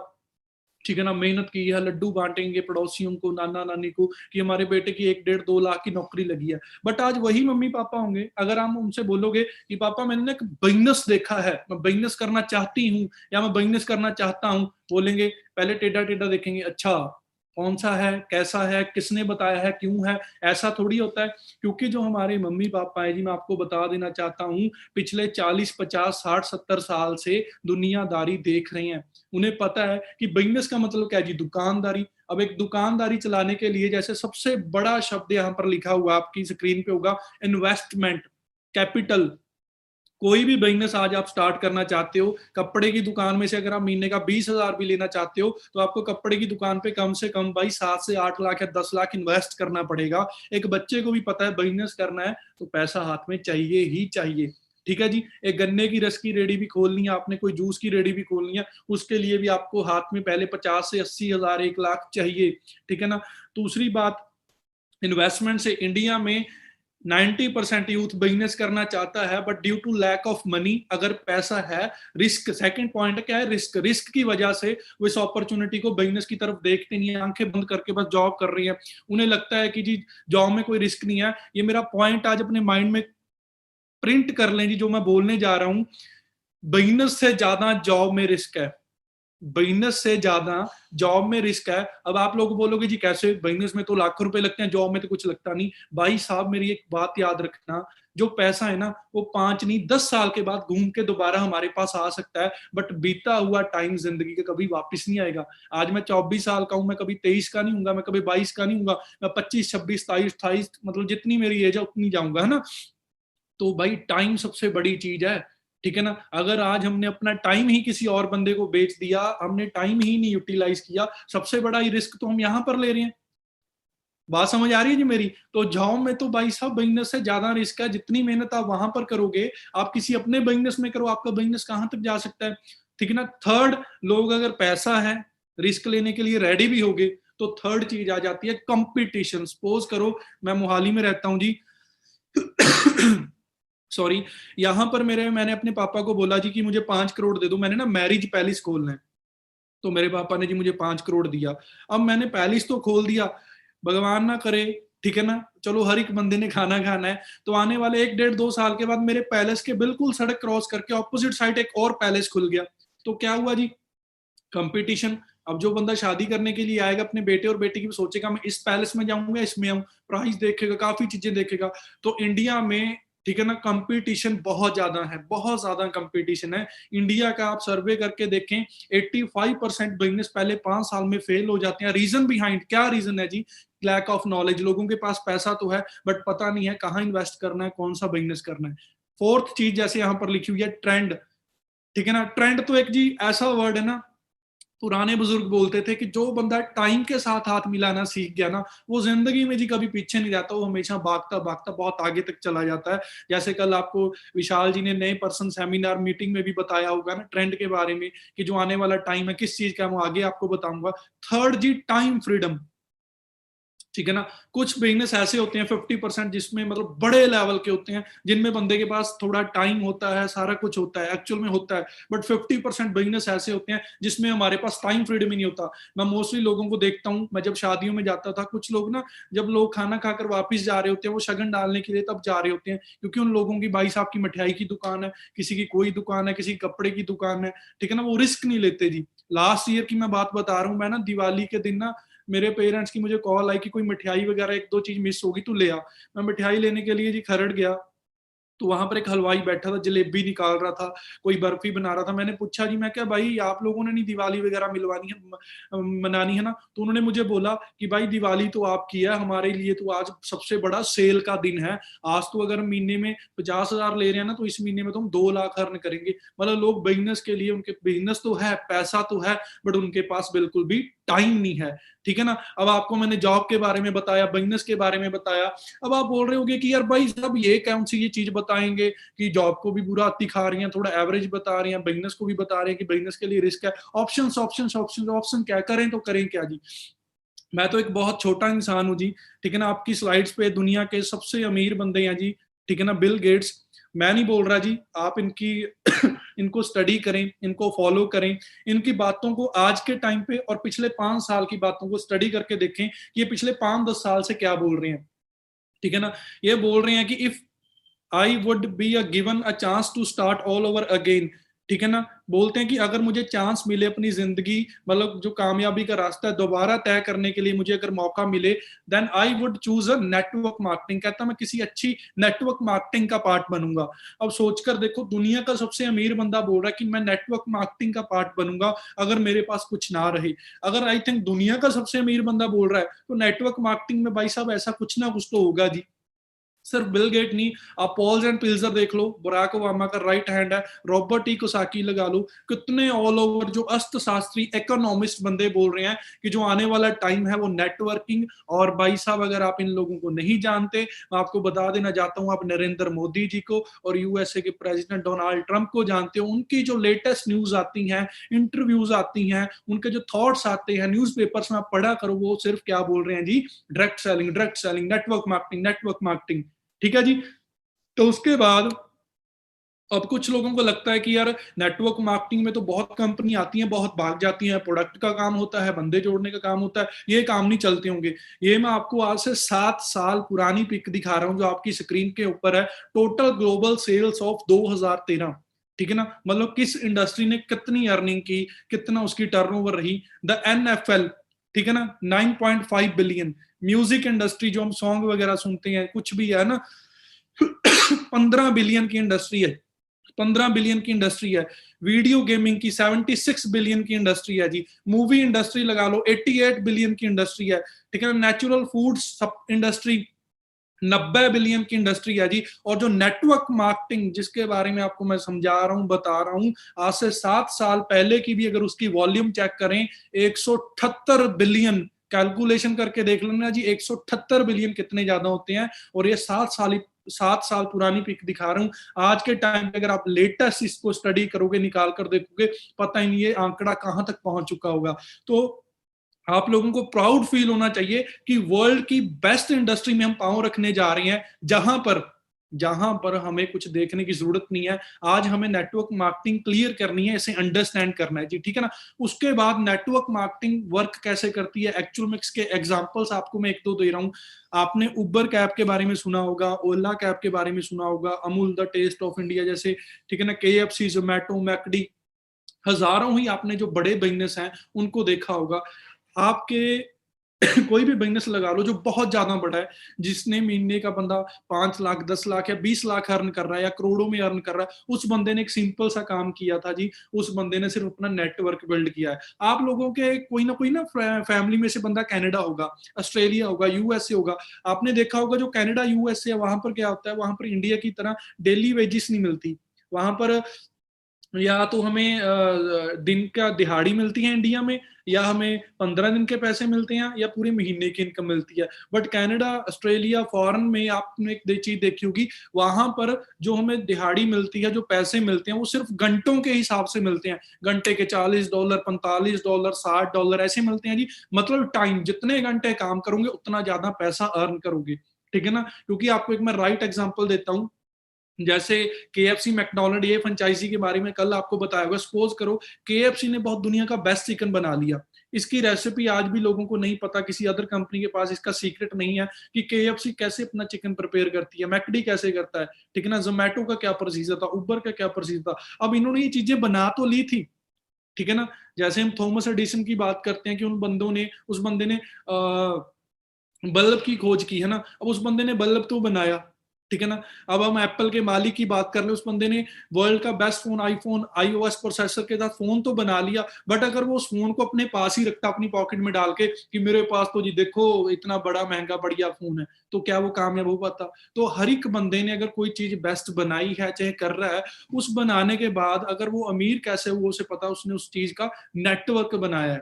ठीक है ना, मेहनत की है, लड्डू बांटेंगे पड़ोसियों को, नाना नानी को, कि हमारे बेटे की 1 1.5 2 लाख की नौकरी लगी है। बट आज वही मम्मी पापा होंगे, अगर हम उनसे बोलोगे कि पापा मैंने एक बिजनेस देखा है, मैं बिजनेस करना चाहती हूँ या मैं बिजनेस करना चाहता हूँ, बोलेंगे, पहले टेढ़ा टेढ़ा देखेंगे, अच्छा कौन सा है, कैसा है, किसने बताया है, क्यों है। ऐसा थोड़ी होता है। क्योंकि जो हमारे मम्मी पापा है जी, मैं आपको बता देना चाहता हूँ, पिछले 40 50 60 70 साल से दुनियादारी देख रहे हैं। उन्हें पता है कि बिजनेस का मतलब क्या है जी, दुकानदारी। अब एक दुकानदारी चलाने के लिए, जैसे सबसे बड़ा शब्द यहाँ पर लिखा हुआ आपकी स्क्रीन पे होगा, इन्वेस्टमेंट, कैपिटल। कोई भी बिजनेस आज आप स्टार्ट करना चाहते हो, कपड़े की दुकान में से अगर आप महीने का 20,000 भी लेना चाहते हो, तो आपको कपड़े की दुकान पे कम से कम भाई 7 से 8 लाख या 10 लाख इन्वेस्ट करना पड़ेगा। एक बच्चे को भी पता है बिजनेस करना है तो पैसा हाथ में चाहिए ही चाहिए, ठीक है जी। एक गन्ने की रस की रेडी भी खोलनी है आपने, कोई जूस की रेडी भी खोलनी है, उसके लिए भी आपको हाथ में पहले 50 से 80 हजार 1 लाख चाहिए, ठीक है ना। दूसरी बात, इन्वेस्टमेंट से इंडिया में 90% यूथ बिजनेस करना चाहता है, but due to lack of money, अगर पैसा है, रिस्क, सेकंड पॉइंट क्या है, रिस्क। रिस्क की वजह से वो इस अपॉर्चुनिटी को, बिजनेस की तरफ देखते नहीं है, आंखें बंद करके बस जॉब कर रही है। उन्हें लगता है कि जी जॉब में कोई रिस्क नहीं है। ये मेरा पॉइंट आज अपने माइंड में प्रिंट कर लें जी, जो मैं बोलने जा रहा हूं, बिजनेस से ज्यादा जॉब में रिस्क है। बिजनेस से ज्यादा जॉब में रिस्क है। अब आप लोग बोलोगे जी कैसे, बिजनेस में तो लाखों रुपए लगते हैं, जॉब में तो कुछ लगता नहीं। भाई साहब मेरी एक बात याद रखना, जो पैसा है ना वो 5 नहीं 10 साल के बाद घूम के दोबारा हमारे पास आ सकता है, बट बीता हुआ टाइम जिंदगी का कभी वापस नहीं आएगा। आज मैं 24 साल का हूं, मैं कभी 23 का नहीं हूँ, मैं कभी 22 का नहीं हूँ, मैं 25 26 27 28 मतलब जितनी मेरी एज है उतनी जाऊंगा, है ना। तो भाई टाइम सबसे बड़ी चीज है, ठीक है ना। अगर आज हमने अपना टाइम ही किसी और बंदे को बेच दिया, हमने टाइम ही नहीं यूटिलाइज किया, सबसे बड़ा ही रिस्क तो हम यहां पर ले रहे हैं। बात समझ आ रही है जी मेरी। तो जॉब में तो भाई साहब बिजनेस से ज्यादा रिस्क है, जितनी मेहनत आप वहां पर करोगे, आप किसी अपने बिजनेस में करो, आपका बिजनेस कहां तक जा सकता है, ठीक है ना। थर्ड, लोग अगर पैसा है रिस्क लेने के लिए रेडी भी होगे, तो थर्ड चीज आ जाती है कंपटीशन। सपोज करो मैं मोहाली में रहता हूं जी सॉरी, यहां पर मैंने अपने पापा को बोला जी कि मुझे 5 करोड़ दे दो, मैंने ना मैरिज पैलेस खोलना है। तो मेरे पापा ने जी मुझे 5 करोड़ दिया। अब मैंने पैलेस तो खोल दिया, भगवान ना करे, ठीक है ना, चलो हर एक बंदे ने खाना खाना है। तो आने वाले 1 1.5 2 साल के बाद मेरे पैलेस के बिल्कुल सड़क क्रॉस करके ऑपोजिट साइड एक और पैलेस खुल गया। तो क्या हुआ जी, कंपटीशन। अब जो बंदा शादी करने के लिए आएगा अपने बेटे और बेटी की, सोचेगा मैं इस पैलेस में जाऊंगा, इसमें आऊं, प्राइस देखेगा, काफी चीजें देखेगा। तो इंडिया में, ठीक है ना, कंपटीशन बहुत ज्यादा है, बहुत ज्यादा कंपटीशन है। इंडिया का आप सर्वे करके देखें, 85% बिजनेस पहले 5 साल में फेल हो जाते हैं। रीजन बिहाइंड, क्या रीजन है जी? Lack of knowledge. लोगों के पास पैसा तो है बट पता नहीं है कहाँ इन्वेस्ट करना है, कौन सा बिजनेस करना है। फोर्थ चीज जैसे यहाँ पर लिखी हुई है, ट्रेंड, ठीक है ना। ट्रेंड तो एक जी ऐसा वर्ड है ना, पुराने बुजुर्ग बोलते थे कि जो बंदा टाइम के साथ हाथ मिलाना सीख गया ना, वो जिंदगी में जी कभी पीछे नहीं जाता, वो हमेशा भागता भागता बहुत आगे तक चला जाता है। जैसे कल आपको विशाल जी ने नए पर्सन सेमिनार मीटिंग में भी बताया होगा ना ट्रेंड के बारे में, कि जो आने वाला टाइम है किस चीज का, वो आगे आपको बताऊंगा। थर्ड जी, टाइम फ्रीडम, ठीक है ना। कुछ बिजनेस ऐसे होते हैं 50% जिसमें मतलब बड़े लेवल के होते हैं, जिनमें बंदे के पास थोड़ा टाइम होता है, सारा कुछ होता है, एक्चुअल में होता है। बट 50% बिजनेस ऐसे होते हैं जिसमें हमारे पास टाइम फ्रीडम ही नहीं होता। मैं मोस्टली लोगों को देखता हूँ, मैं जब शादियों में जाता था, कुछ लोग ना, जब लोग खाना खाकर वापिस जा रहे होते हैं, वो शगन डालने के लिए तब जा रहे होते हैं, क्योंकि उन लोगों की भाई साहब की मिठाई की दुकान है, किसी की कोई दुकान है, किसी की कपड़े की दुकान है, ठीक है ना, वो रिस्क नहीं लेते जी। लास्ट ईयर की मैं बात बता रहा हूँ, मैं ना दिवाली के दिन ना, मेरे पेरेंट्स की मुझे कॉल आई कि कोई मिठाई वगैरह 1 2 चीज मिस होगी, तू ले आ। मैं मिठाई लेने के लिए जी खरड़ गया, तो वहां पर एक हलवाई बैठा था, जलेबी निकाल रहा था, कोई बर्फी बना रहा था। मैंने पूछा जी, मैं क्या भाई आप लोगों ने नहीं दिवाली वगैरह मिलवानी है, मनानी है ना? तो उन्होंने मुझे बोला कि भाई दिवाली तो आपकी है, हमारे लिए तो आज सबसे बड़ा सेल का दिन है। आज तो अगर महीने में 50,000 ले रहे हैं ना, तो इस महीने में तो हम 2 लाख अर्न करेंगे। मतलब लोग बिजनेस के लिए, उनके बिजनेस तो है, पैसा तो है, बट उनके पास बिल्कुल भी टाइम नहीं है, ठीक है ना। अब आपको मैंने जॉब के बारे में बताया, बिजनेस के बारे में बताया। अब आप बोल रहे होगे कि यार भाई साहब ये कौन सी ये चीज बताएंगे कि जॉब को भी बुरा आती खा रही हैं, थोड़ा एवरेज बता रही हैं, बिजनेस को भी बता रहे हैं कि बिजनेस के लिए रिस्क है। ऑप्शंस ऑप्शंस ऑप्शंस ऑप्शन क्या करें, तो करें क्या जी? मैं तो एक बहुत छोटा इंसान हूं जी, ठीक है ना। आपकी स्लाइड्स पे दुनिया के सबसे अमीर बंदे हैं जी, ठीक है ना, बिल गेट्स। मैं नहीं बोल रहा जी, आप इनकी इनको स्टडी करें, इनको फॉलो करें, इनकी बातों को आज के टाइम पे और पिछले 5 साल की बातों को स्टडी करके देखें कि ये पिछले 5 10 साल से क्या बोल रहे हैं, ठीक है ना। ये बोल रहे हैं कि if I would be a given a chance to start all over again, ठीक है ना। बोलते हैं कि अगर मुझे चांस मिले अपनी जिंदगी, मतलब जो कामयाबी का रास्ता है दोबारा तय करने के लिए, मुझे अगर मौका मिले, then I would choose a network marketing. कहता मैं किसी अच्छी नेटवर्क मार्केटिंग का पार्ट बनूंगा। अब सोचकर देखो, दुनिया का सबसे अमीर बंदा बोल रहा है कि मैं नेटवर्क मार्केटिंग का पार्ट बनूंगा अगर मेरे पास कुछ ना रहे। अगर आई थिंक दुनिया का सबसे अमीर बंदा बोल रहा है, तो नेटवर्क मार्केटिंग में भाई साहब ऐसा कुछ ना कुछ तो होगा जी। सिर्फ बिल गेट नहीं, आप पॉल्स एंड पिल्जर देख लो, बराक ओबामा का राइट हैंड है, रॉबर्ट टी कोसाकी लगा लो, कितने ऑल ओवर जो अर्थशास्त्री इकोनॉमिस्ट बंदे बोल रहे हैं कि जो आने वाला टाइम है वो नेटवर्किंग। और भाई साहब अगर आप इन लोगों को नहीं जानते, मैं आपको बता देना चाहता हूं, आप नरेंद्र मोदी जी को और यूएसए के प्रेसिडेंट डोनाल्ड ट्रंप को जानते हो। उनकी जो लेटेस्ट न्यूज आती हैं, इंटरव्यूज आती हैं, उनके जो थॉट्स आते हैं न्यूज़पेपर्स में आप पढ़ा करो, वो सिर्फ क्या बोल रहे हैं जी, direct selling, network marketing, network marketing, ठीक है जी। तो उसके बाद अब कुछ लोगों को लगता है कि यार नेटवर्क मार्केटिंग में तो बहुत कंपनी आती हैं, बहुत भाग जाती हैं, प्रोडक्ट का काम होता है, बंदे जोड़ने का काम होता है, ये काम नहीं चलते होंगे। ये मैं आपको आज से 7 साल पुरानी पिक दिखा रहा हूं जो आपकी स्क्रीन के ऊपर है, टोटल ग्लोबल सेल्स ऑफ 2013, ठीक है ना, मतलब किस इंडस्ट्री ने कितनी अर्निंग की, कितना उसकी टर्नओवर रही। द NFL, ठीक है ना, 9.5 बिलियन। म्यूजिक इंडस्ट्री जो हम सॉन्ग वगैरह सुनते हैं, कुछ भी है ना, 15 बिलियन की इंडस्ट्री है, 15 बिलियन की इंडस्ट्री है। वीडियो गेमिंग की 76 बिलियन की इंडस्ट्री है जी। मूवी इंडस्ट्री लगा लो, 88 बिलियन की इंडस्ट्री है, ठीक है ना। नेचुरल फूड्स इंडस्ट्री 90 बिलियन की इंडस्ट्री है जी। और जो नेटवर्क मार्केटिंग जिसके बारे में आपको मैं समझा रहा हूं, बता रहा हूं, आज से 7 साल पहले की भी अगर उसकी वॉल्यूम चेक करें, 178 बिलियन, कैलकुलेशन करके देख लेना जी, 178 बिलियन कितने ज्यादा होते हैं। और ये 7 साल पुरानी पिक दिखा रहा हूं। आज के टाइम पे अगर आप लेटेस्ट इसको स्टडी करोगे, निकाल कर देखोगे, पता ही नहीं ये आंकड़ा कहां तक पहुंच चुका होगा। तो आप लोगों को प्राउड फील होना चाहिए कि वर्ल्ड की बेस्ट इंडस्ट्री में हम पांव रखने जा रहे हैं, जहां पर हमें कुछ देखने की जरूरत नहीं है। आज हमें नेटवर्क मार्केटिंग क्लियर करनी है, इसे अंडरस्टैंड करना है जी, ठीक है ना। उसके बाद नेटवर्क मार्केटिंग वर्क कैसे करती है, एक्चुअल में इसके एग्जांपल्स आपको मैं एक दो दे रहा हूं। आपने उबर कैब के बारे में सुना होगा, ओला कैब के बारे में सुना होगा, Amul the taste of India जैसे, ठीक है ना, KFC, जोमेटो, मैकडी, हजारों ही आपने जो बड़े बिजनेस हैं उनको देखा होगा। आपके कोई भी बिजनेस लगा लो जो बहुत ज्यादा बड़ा है, जिसने महीने का बंदा 5 लाख, 10 लाख या 20 लाख अर्न कर रहा है या करोड़ों में अर्न कर रहा है, उस बंदे ने एक सिंपल सा काम किया था जी। उस बंदे ने सिर्फ अपना नेटवर्क बिल्ड किया है। आप लोगों के कोई ना फैमिली में से बंदा कनाडा होगा, ऑस्ट्रेलिया होगा, USA होगा। आपने देखा होगा जो कनाडा USA है, वहां पर क्या होता है, वहां पर इंडिया की तरह डेली वेजेस नहीं मिलती। वहां पर या तो हमें दिन का दिहाड़ी मिलती है इंडिया में, या हमें 15 दिन के पैसे मिलते हैं, या पूरे महीने की इनकम मिलती है। बट कनाडा, ऑस्ट्रेलिया, फॉरेन में आपने एक चीज देखी होगी, वहां पर जो हमें दिहाड़ी मिलती है, जो पैसे मिलते हैं, वो सिर्फ घंटों के हिसाब से मिलते हैं। घंटे के $40, $45, $60 ऐसे मिलते हैं जी। मतलब टाइम, जितने घंटे काम करोगे उतना ज्यादा पैसा अर्न करोगे, ठीक है ना। क्योंकि आपको एक मैं राइट एग्जांपल देता हूं, जैसे KFC, मैकडोनल्ड, ये फ्रेंचाइजी के बारे में कल आपको बताया होगा। सपोज करो KFC ने बहुत दुनिया का बेस्ट चिकन बना लिया, इसकी रेसिपी आज भी लोगों को नहीं पता, किसी अदर कंपनी के पास इसका सीक्रेट नहीं है कि KFC कैसे अपना चिकन प्रिपेयर करती है, मैकडी कैसे करता है, ठीक है ना, जोमेटो का क्या प्रोसीजर था, उबर का क्या प्रोसीजर था। अब इन्होंने ये चीजें बना तो ली थी, ठीक है ना। जैसे हम थॉमस एडिसन की बात करते हैं कि उस बंदे ने बल्ब की खोज की है ना। अब उस बंदे ने बल्ब तो बनाया, ठीक है ना। अब हम एप्पल के मालिक की बात कर ले, उस बंदे ने वर्ल्ड का best phone, iPhone, iOS processor के साथ फोन तो बना लिया। बट अगर वो उस फोन को अपने पास ही रखता, अपनी पॉकेट में डाल के, कि मेरे पास तो जी देखो इतना बड़ा महंगा बढ़िया फोन है, तो क्या वो कामयाब हो पाता। तो हर एक बंदे ने अगर कोई चीज बेस्ट बनाई है, चाहे कर रहा है, उस बनाने के बाद अगर वो अमीर कैसे हुआ उसे पता, उसने उस चीज का नेटवर्क बनाया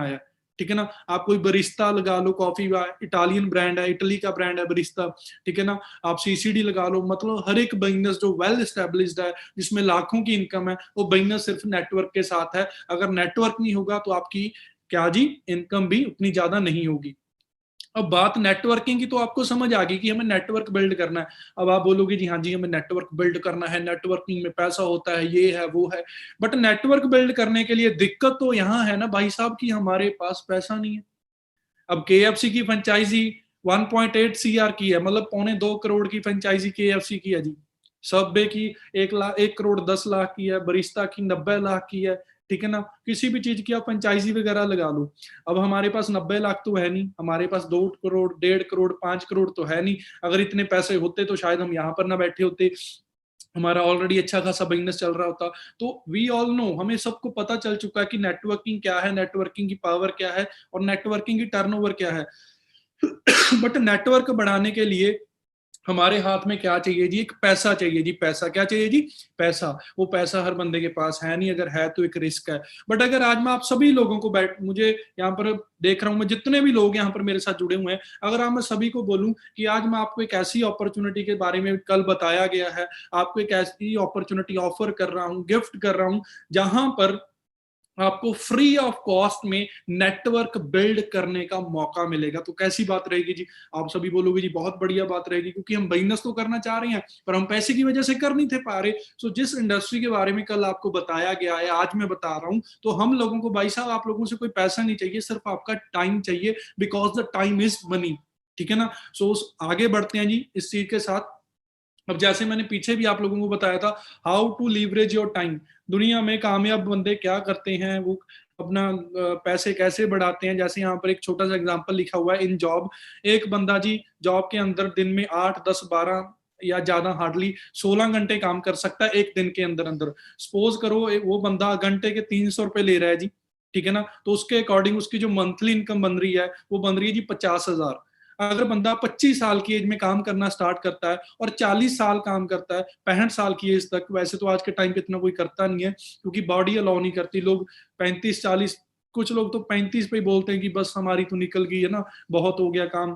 है, ठीक है ना। आप कोई बरिस्ता लगा लो, कॉफी का इटालियन ब्रांड है, इटली का ब्रांड है बरिस्ता, ठीक है ना। आप CCD लगा लो। मतलब हर एक बिजनेस जो वेल एस्टेब्लिश्ड है, जिसमें लाखों की इनकम है, वो बिजनेस सिर्फ नेटवर्क के साथ है। अगर नेटवर्क नहीं होगा तो आपकी क्या जी, इनकम भी उतनी ज्यादा नहीं होगी। अब बात नेटवर्किंग की तो आपको समझ आ गई कि हमें नेटवर्क बिल्ड करना है। अब आप बोलोगे जी हाँ जी हमें नेटवर्क बिल्ड करना है, नेटवर्किंग में पैसा होता है, ये है वो है। बट नेटवर्क बिल्ड करने के लिए दिक्कत तो यहाँ है ना भाई साहब कि हमारे पास पैसा नहीं है। अब KFC की फ्रेंचाइजी 1.8 CR की है, मतलब 1.25 करोड़ की फ्रेंचाइजी KFC की है जी। सबवे की 1.10 करोड़ की है, बरिस्ता की 90 लाख की है, ठीक है ना। किसी भी चीज की आप फ्रेंचाइजी वगैरह लगा लो। अब हमारे पास 90 लाख तो है नहीं, हमारे पास 2 करोड़, 1.5 करोड़, 5 करोड़ तो है नहीं। अगर इतने पैसे होते तो शायद हम यहाँ पर ना बैठे होते, हमारा ऑलरेडी अच्छा खासा बिजनेस चल रहा होता। तो वी ऑल नो, हमें सबको पता चल चुका है कि नेटवर्किंग क्या है, नेटवर्किंग की पावर क्या है, और नेटवर्किंग की टर्नओवर क्या है। बट नेटवर्क बढ़ाने के लिए हमारे हाथ में क्या चाहिए जी, एक पैसा चाहिए जी। पैसा क्या चाहिए जी, पैसा। वो पैसा हर बंदे के पास है नहीं, अगर है तो एक रिस्क है। बट अगर आज मैं आप सभी लोगों को मुझे यहाँ पर देख रहा हूँ मैं, जितने भी लोग यहाँ पर मेरे साथ जुड़े हुए हैं, अगर आप मैं सभी को बोलूं कि आज मैं आपको एक ऐसी अपॉर्चुनिटी के बारे में, कल बताया गया है, आपको एक ऐसी अपॉर्चुनिटी ऑफर कर रहा हूँ, गिफ्ट कर रहा हूँ, जहां पर आपको फ्री ऑफ कॉस्ट में नेटवर्क बिल्ड करने का मौका मिलेगा। तो कैसी बात रहेगी जी, आप सभी बोलोगे जी बहुत बढ़िया बात रहेगी, क्योंकि हम बिजनेस तो करना चाह रहे हैं पर हम पैसे की वजह से कर नहीं थे पा रहे। सो जिस इंडस्ट्री के बारे में कल आपको बताया गया है, आज मैं बता रहा हूं, तो हम लोगों को भाई साहब, आप लोगों से कोई पैसा नहीं चाहिए, सिर्फ आपका टाइम चाहिए, because the time is money, ठीक है ना। सो आगे बढ़ते हैं जी इस चीज के साथ। अब जैसे मैंने पीछे भी आप लोगों को बताया था, how to leverage your time. दुनिया में कामयाब बंदे क्या करते हैं, वो अपना पैसे कैसे बढ़ाते हैं। जैसे यहाँ पर एक छोटा सा एग्जांपल लिखा हुआ है इन जॉब। एक बंदा जी जॉब के अंदर दिन में 8 10 12 या ज्यादा हार्डली 16 घंटे काम कर सकता है एक दिन के अंदर अंदर। सपोज करो वो बंदा घंटे के 300 रुपए ले रहा है जी, ठीक है ना, तो उसके अकॉर्डिंग उसकी जो मंथली इनकम बन रही है वो बन रही है जी 50,000। अगर बंदा 25 साल की एज में काम करना स्टार्ट करता है और 40 साल काम करता है 65 साल की एज तक, वैसे तो आज के टाइम पे इतना कोई करता नहीं है क्योंकि बॉडी अलाउ नहीं करती, लोग 35 40, कुछ लोग तो 35 पे ही बोलते हैं कि बस हमारी तो निकल गई है ना, बहुत हो गया काम,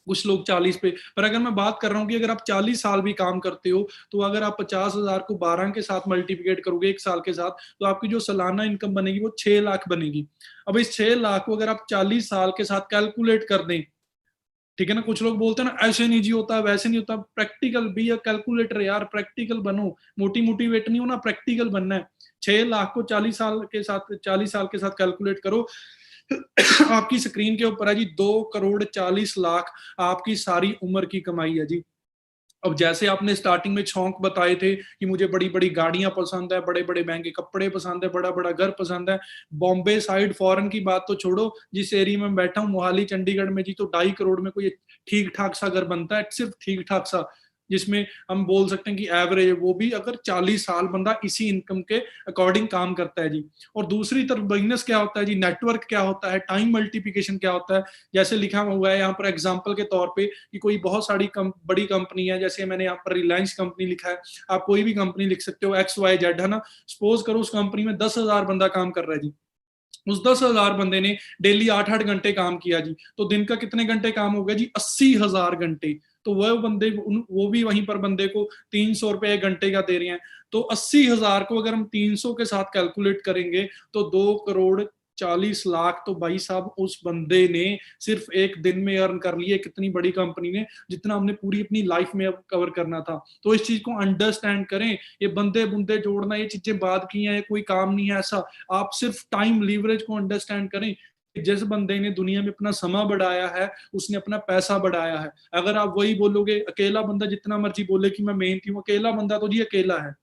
कुछ लोग 40 पे। पर अगर मैं बात कर रहा हूँ कि अगर आप 40 साल भी काम करते हो तो अगर आप 50,000 को 12 के साथ मल्टीप्लिकेट करोगे एक साल के साथ, तो आपकी जो सालाना इनकम बनेगी वो 6 लाख बनेगी। अब इस 6 लाख को अगर आप 40 साल के साथ कैलकुलेट कर दें, ठीक है ना, कुछ लोग बोलते हैं ना ऐसे नहीं जी होता, वैसे नहीं होता, प्रैक्टिकल बी अ कैलकुलेटर यार, प्रैक्टिकल बनो, मोटी मोटिवेट नहीं होना, प्रैक्टिकल बनना है। 6 लाख को 40 साल के साथ कैलकुलेट करो आपकी स्क्रीन के ऊपर है जी 2 करोड़ 40 लाख आपकी सारी उम्र की कमाई है जी। अब जैसे आपने स्टार्टिंग में शौक बताए थे कि मुझे बड़ी बड़ी गाड़ियां पसंद है, बड़े बड़े महंगे कपड़े पसंद है, बड़ा बड़ा घर पसंद है, बॉम्बे साइड फॉरेन की बात तो छोड़ो, जिस एरिया में बैठा हूँ मोहाली चंडीगढ़ में जी, तो 2.5 करोड़ में कोई ठीक ठाक सा घर बनता है, सिर्फ ठीक ठाक सा, जिसमें हम बोल सकते हैं कि एवरेज है, वो भी अगर 40 साल बंदा इसी इनकम के अकॉर्डिंग काम करता है जी। और दूसरी तरफ बिजनेस क्या होता है जी, नेटवर्क क्या होता है, टाइम मल्टीप्लिकेशन क्या होता है। जैसे लिखा हुआ है यहाँ पर एग्जाम्पल के तौर पे कि कोई बहुत सारी बड़ी कंपनी है, जैसे मैंने यहाँ पर रिलायंस कंपनी लिखा है, आप कोई भी कंपनी लिख सकते हो XYZ, है ना। सपोज करो उस कंपनी में 10,000 बंदा काम कर रहा है जी, उस 10,000 बंदे ने डेली 8 8 घंटे काम किया जी, तो दिन का कितने घंटे काम हो गया जी, 80,000 घंटे। तो वह बंदे वो भी वहीं पर बंदे को 300 रुपए एक घंटे का दे रहे हैं। तो 80,000 को अगर हम 300 के साथ कैलकुलेट करेंगे तो 2 करोड़ 40 लाख तो भाई साहब उस बंदे ने सिर्फ एक दिन में अर्न कर लिए, कितनी बड़ी कंपनी ने, जितना हमने पूरी अपनी लाइफ में अब कवर करना था। तो इस चीज को अंडरस्टैंड करें, ये बंदे बुंदे जोड़ना, ये चीजें बात की हैं, कोई काम नहीं है ऐसा। आप सिर्फ टाइम लीवरेज को अंडरस्टैंड करें। जिस बंदे ने दुनिया में अपना समय बढ़ाया है उसने अपना पैसा बढ़ाया है। अगर आप वही बोलोगे, अकेला बंदा जितना मर्जी बोले कि मैं मेहनती हूँ, अकेला बंदा तो जी अकेला है।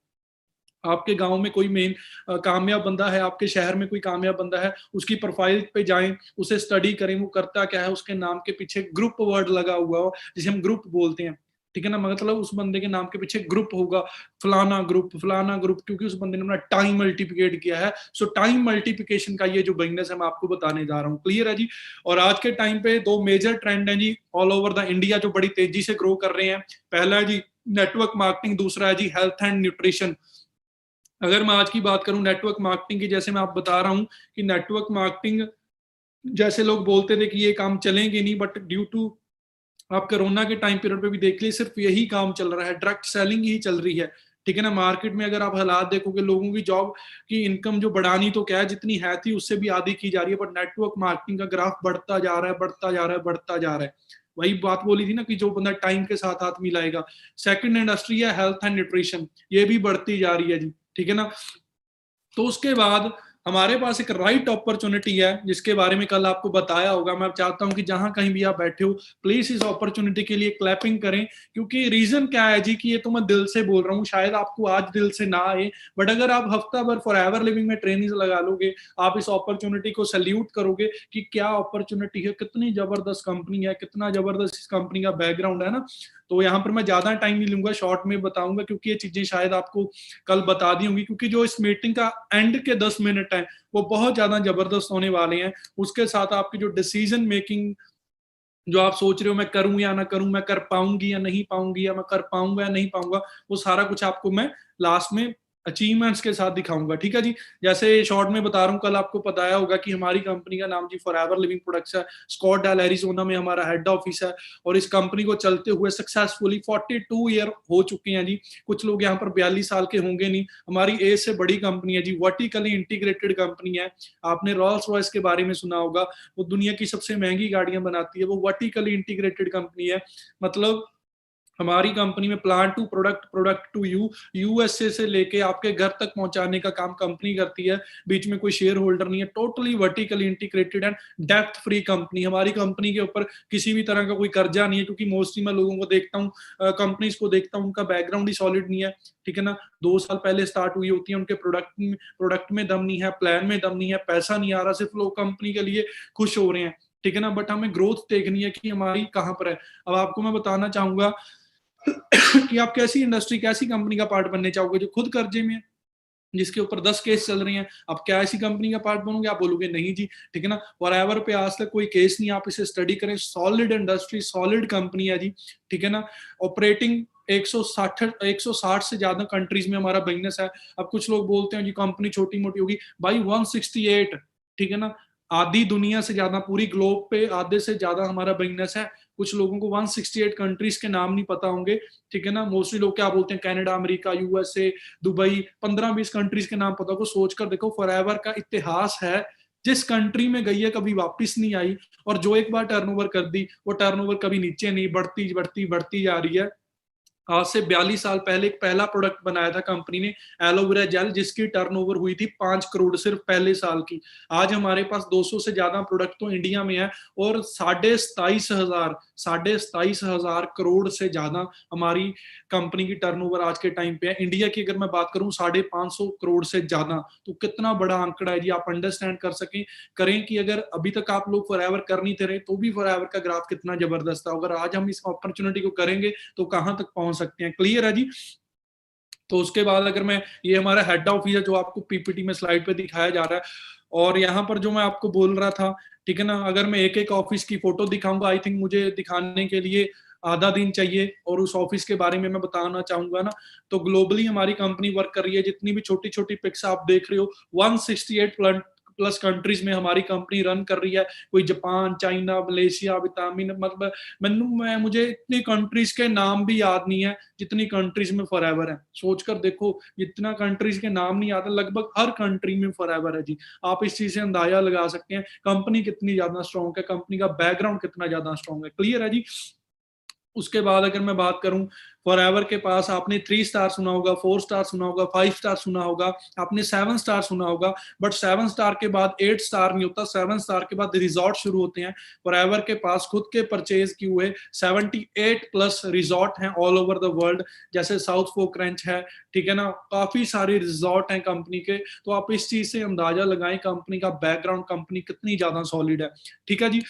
आपके गांव में कोई मेन कामयाब बंदा है, आपके शहर में कोई कामयाब बंदा है, उसकी प्रोफाइल पे जाएं, उसे स्टडी करें, वो करता क्या है, उसके नाम के पीछे ग्रुप वर्ड लगा हुआ हो, जिसे हम ग्रुप बोलते हैं, ठीक है ना, मतलब उस बंदे के नाम के पीछे ग्रुप होगा, फलाना ग्रुप, क्योंकि उस बंदे ने अपना टाइम मल्टीप्लिकेट किया है। सो टाइम मल्टीप्लिकेशन का ये जो बिजनेस है मैं आपको बताने जा रहा हूँ, क्लियर है जी। और आज के टाइम पे 2 मेजर ट्रेंड है जी ऑल ओवर द इंडिया जो बड़ी तेजी से ग्रो कर रहे हैं। पहला है जी नेटवर्क मार्केटिंग, दूसरा है जी हेल्थ एंड न्यूट्रिशन। अगर मैं आज की बात करूं नेटवर्क मार्केटिंग की, जैसे मैं आप बता रहा हूं कि नेटवर्क मार्केटिंग, जैसे लोग बोलते थे कि ये काम चलेंगे नहीं, बट ड्यू टू आप कोरोना के टाइम पीरियड पे भी देख लिए सिर्फ यही काम चल रहा है, डायरेक्ट सेलिंग ही चल रही है, ठीक है ना। मार्केट में अगर आप हालात देखोगे, लोगों की जॉब की इनकम जो बढ़ानी तो क्या है, जितनी है थी उससे भी आधी की जा रही है, बट नेटवर्क मार्केटिंग का ग्राफ बढ़ता जा रहा है, बढ़ता जा रहा है, बढ़ता जा रहा है। वही बात बोली थी ना कि जो बंदा टाइम के साथ हाथ मिलाएगा। सेकंड इंडस्ट्री है हेल्थ एंड न्यूट्रिशन, ये भी बढ़ती जा रही है जी, ठीक है ना। तो उसके बाद हमारे पास एक राइट अपॉर्चुनिटी है जिसके बारे में कल आपको बताया होगा। मैं चाहता हूं कि जहां कहीं भी आप बैठे हो प्लीज इस अपॉर्चुनिटी के लिए क्लैपिंग करें, क्योंकि रीजन क्या है जी कि ये तो मैं दिल से बोल रहा हूँ, शायद आपको आज दिल से ना आए, बट अगर आप हफ्ता भर फॉर एवर लिविंग में ट्रेनिंग लगा लोगे, आप इस अपॉर्चुनिटी को सल्यूट करोगे कि क्या अपॉर्चुनिटी है, कितनी जबरदस्त कंपनी है, कितना जबरदस्त इस कंपनी का बैकग्राउंड है ना। तो यहाँ पर मैं ज्यादा टाइम नहीं लूंगा, शॉर्ट में बताऊंगा, क्योंकि ये चीजें शायद आपको कल बता दी होंगी, क्योंकि जो इस मीटिंग का एंड के 10 मिनट है वो बहुत ज्यादा जबरदस्त होने वाले हैं। उसके साथ आपकी जो डिसीजन मेकिंग, जो आप सोच रहे हो मैं करूं या ना करूं, मैं कर पाऊंगी या नहीं पाऊंगी, या मैं कर पाऊंगा या नहीं पाऊंगा, वो सारा कुछ आपको मैं लास्ट में अचीवमेंट्स के साथ दिखाऊंगा, ठीक है जी। जैसे शॉर्ट में बता रहा हूँ, कल आपको बताया होगा कि हमारी कंपनी का नाम जी फॉर एवर लिविंग प्रोडक्ट्स है, स्कॉटडेल एरिजोना में हमारा हेड ऑफिस है, और इस कंपनी को चलते हुए सक्सेसफुली 42 ईयर हो चुके हैं जी। कुछ लोग यहाँ पर 42 साल के होंगे नहीं, हमारी एज से बड़ी कंपनी है जी, वर्टिकली इंटीग्रेटेड कंपनी है। आपने रॉल्स रॉयस के बारे में सुना होगा, वो दुनिया की सबसे महंगी गाड़ियां बनाती है, वो वर्टिकली इंटीग्रेटेड कंपनी है। मतलब हमारी कंपनी में plant to product, product to you, USA से लेके आपके घर तक पहुंचाने का काम कंपनी करती है। बीच में कोई शेयर होल्डर नहीं है, totally vertically integrated and depth free company. हमारी कंपनी के ऊपर किसी भी तरह का कोई कर्जा नहीं है, क्योंकि मोस्टली मैं लोगों को देखता हूँ, कंपनीज को देखता हूँ, उनका बैकग्राउंड ही सॉलिड नहीं है, ठीक है ना। 2 साल पहले स्टार्ट हुई होती है, उनके प्रोडक्ट में दम नहीं है, प्लान में दम नहीं है, पैसा नहीं आ रहा, सिर्फ लोग कंपनी के लिए खुश हो रहे हैं, ठीक है ना। बट हमें ग्रोथ देखनी है कि हमारी कहाँ पर है। अब आपको मैं बताना चाहूंगा कि आप कैसी इंडस्ट्री, कैसी कंपनी का पार्ट बनने चाहोगे जो खुद कर्जे में है, जिसके ऊपर 10 केस चल रहे हैं। आप क्या ऐसी कंपनी का पार्ट बनोगे? आप बोलोगे नहीं जी, ठीक है ना। फॉरएवर पे आज तक कोई केस नहीं, आप इसे स्टडी करें, सॉलिड इंडस्ट्री, सॉलिड कंपनी है जी, ठीक है ना। ऑपरेटिंग 160 से ज्यादा कंट्रीज में हमारा बिजनेस है। अब कुछ लोग बोलते हैं जी कंपनी छोटी मोटी होगी, भाई 168, ठीक है ना। आधी दुनिया से ज्यादा, पूरी ग्लोब पे आधे से ज्यादा हमारा बिजनेस है। कुछ लोगों को 168 कंट्रीज के नाम नहीं पता होंगे, ठीक है ना। मोस्टली लोग क्या बोलते हैं, Canada, America, USA, Dubai, 15-20 countries के नाम पता हो। सोच कर देखो, फॉरएवर का इतिहास है, जिस कंट्री में गई है कभी वापस नहीं आई, और जो एक बार टर्नओवर कर दी, वो टर्नओवर कभी नीचे नहीं, बढ़ती बढ़ती बढ़ती जा रही है। आज से 42 साल पहले एक पहला प्रोडक्ट बनाया था कंपनी ने, एलोवेरा जेल, जिसकी टर्नओवर हुई थी 5 करोड़ सिर्फ पहले साल की। आज हमारे पास 200 से ज्यादा प्रोडक्ट तो इंडिया में है, और 27,500 करोड़ से ज्यादा हमारी कंपनी की टर्नओवर आज के टाइम पे है। इंडिया की अगर मैं बात करूं 550 करोड़ से ज्यादा, तो कितना बड़ा आंकड़ा है जी। आप अंडरस्टैंड कर सकें करें कि अगर अभी तक आप लोग फॉरएवर कर नहीं थे रहे, तो भी फॉरएवर का ग्राफ कितना जबरदस्त है। अगर आज हम इस अपॉर्चुनिटी को करेंगे तो कहां तक पहुंच सकते हैं। क्लियर है जी। तो उसके बाद अगर मैं, ये हमारा हेड ऑफिस है जो आपको पीपीटी में स्लाइड पे दिखाया जा रहा है, और यहाँ पर जो मैं आपको बोल रहा था, ठीक है ना, अगर मैं एक एक ऑफिस की फोटो दिखाऊंगा, आई थिंक मुझे दिखाने के लिए आधा दिन चाहिए, और उस ऑफिस के बारे में मैं बताना चाहूंगा ना, तो ग्लोबली हमारी कंपनी वर्क कर रही है। जितनी भी छोटी छोटी पिक्स आप देख रहे हो, 168 प्लस कंट्रीज में हमारी कंपनी रन कर रही है। कोई जापान, चाइना, मलेशिया, वियतनाम, मतलब मुझे इतनी कंट्रीज के नाम भी याद नहीं है जितनी कंट्रीज में फॉरएवर है। सोचकर देखो, जितना कंट्रीज के नाम नहीं आता, लगभग हर कंट्री में फॉरएवर है जी। आप इस चीज से अंदाजा लगा सकते हैं कंपनी कितनी ज्यादा स्ट्रॉन्ग है, कंपनी का बैकग्राउंड कितना ज्यादा स्ट्रॉन्ग है। क्लियर है जी। उसके बाद अगर मैं बात करूं, फॉरएवर के पास आपने 3 स्टार सुना होगा, 4 स्टार सुना होगा, 5 स्टार सुना होगा, आपने 7 स्टार सुना होगा, बट 7 स्टार के बाद 8 स्टार नहीं होता, 7 स्टार के बाद रिजॉर्ट शुरू होते हैं। फॉरएवर के पास खुद के परचेज किए हुए 78 प्लस रिजॉर्ट हैं ऑल ओवर द वर्ल्ड, जैसे साउथ फोक रेंच है, ठीक है ना। काफी सारे रिजॉर्ट हैं कंपनी के। तो आप इस चीज से अंदाजा लगाएं कंपनी का बैकग्राउंड, कंपनी कितनी ज्यादा सॉलिड है, ठीक है जी।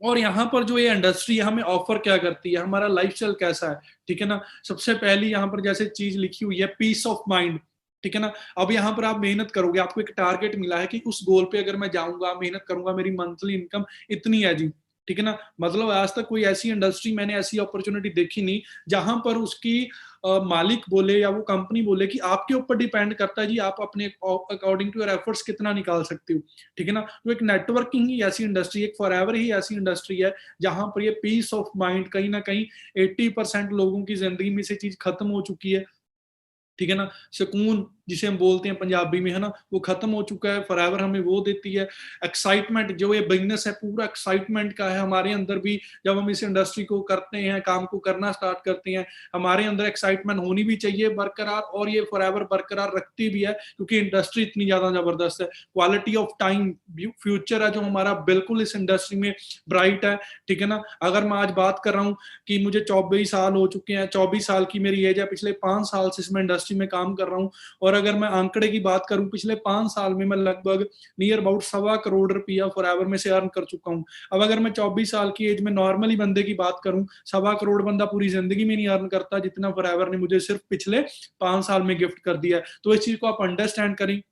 और यहाँ पर जो ये इंडस्ट्री है हमें ऑफर क्या करती है, हमारा लाइफस्टाइल कैसा है, ठीक है ना। सबसे पहली यहाँ पर जैसे चीज लिखी हुई है, पीस ऑफ माइंड, ठीक है ना। अब यहाँ पर आप मेहनत करोगे, आपको एक टारगेट मिला है कि उस गोल पे अगर मैं जाऊंगा, मेहनत करूंगा, मेरी मंथली इनकम इतनी है जी, ठीक है ना। मतलब आज तक कोई ऐसी इंडस्ट्री, मैंने ऐसी अपॉर्चुनिटी देखी नहीं जहां पर उसकी मालिक बोले या वो कंपनी बोले कि आपके ऊपर डिपेंड करता है जी, आप अपने अकॉर्डिंग टू योर एफर्ट्स कितना निकाल सकते हो, ठीक है ना। तो एक नेटवर्किंग ही ऐसी इंडस्ट्री, एक फॉरएवर ही ऐसी इंडस्ट्री है जहां पर ये पीस ऑफ माइंड कहीं ना कहीं 80% लोगों की जिंदगी में से चीज खत्म हो चुकी है, ठीक है ना। सुकून जिसे हम बोलते हैं पंजाबी में, है ना, वो खत्म हो चुका है। फॉरएवर हमें वो देती है एक्साइटमेंट। जो ये बिजनेस है पूरा एक्साइटमेंट का है। हमारे अंदर भी जब हम इस इंडस्ट्री को करते हैं, काम को करना स्टार्ट करते हैं, हमारे अंदर एक्साइटमेंट होनी भी चाहिए बरकरार, और ये फॉरएवर बरकरार रखती भी है, क्योंकि इंडस्ट्री इतनी ज्यादा जबरदस्त है। क्वालिटी ऑफ टाइम, फ्यूचर है जो हमारा बिल्कुल इस इंडस्ट्री में ब्राइट है, ठीक है ना। अगर मैं आज बात कर रहा हूँ कि मुझे 24 साल हो चुके हैं, 24 साल की मेरी एज है, पिछले 5 साल से इसमें इंडस्ट्री में काम कर रहा हूँ, और अगर मैं आंकड़े की बात करूं, पिछले 5 साल में मैं लगभग नियर अबाउट 1.25 करोड़ रुपया फॉरएवर में से अर्न कर चुका हूं। अब अगर मैं 24 साल की एज में नॉर्मली बंदे की बात करूं, 1.25 करोड़ बंदा पूरी जिंदगी में नहीं अर्न करता जितना फॉरएवर ने मुझे सिर्फ पिछले 5 साल में गिफ्ट कर दिया है। तो इस चीज को आप अंडरस्टैंड करें।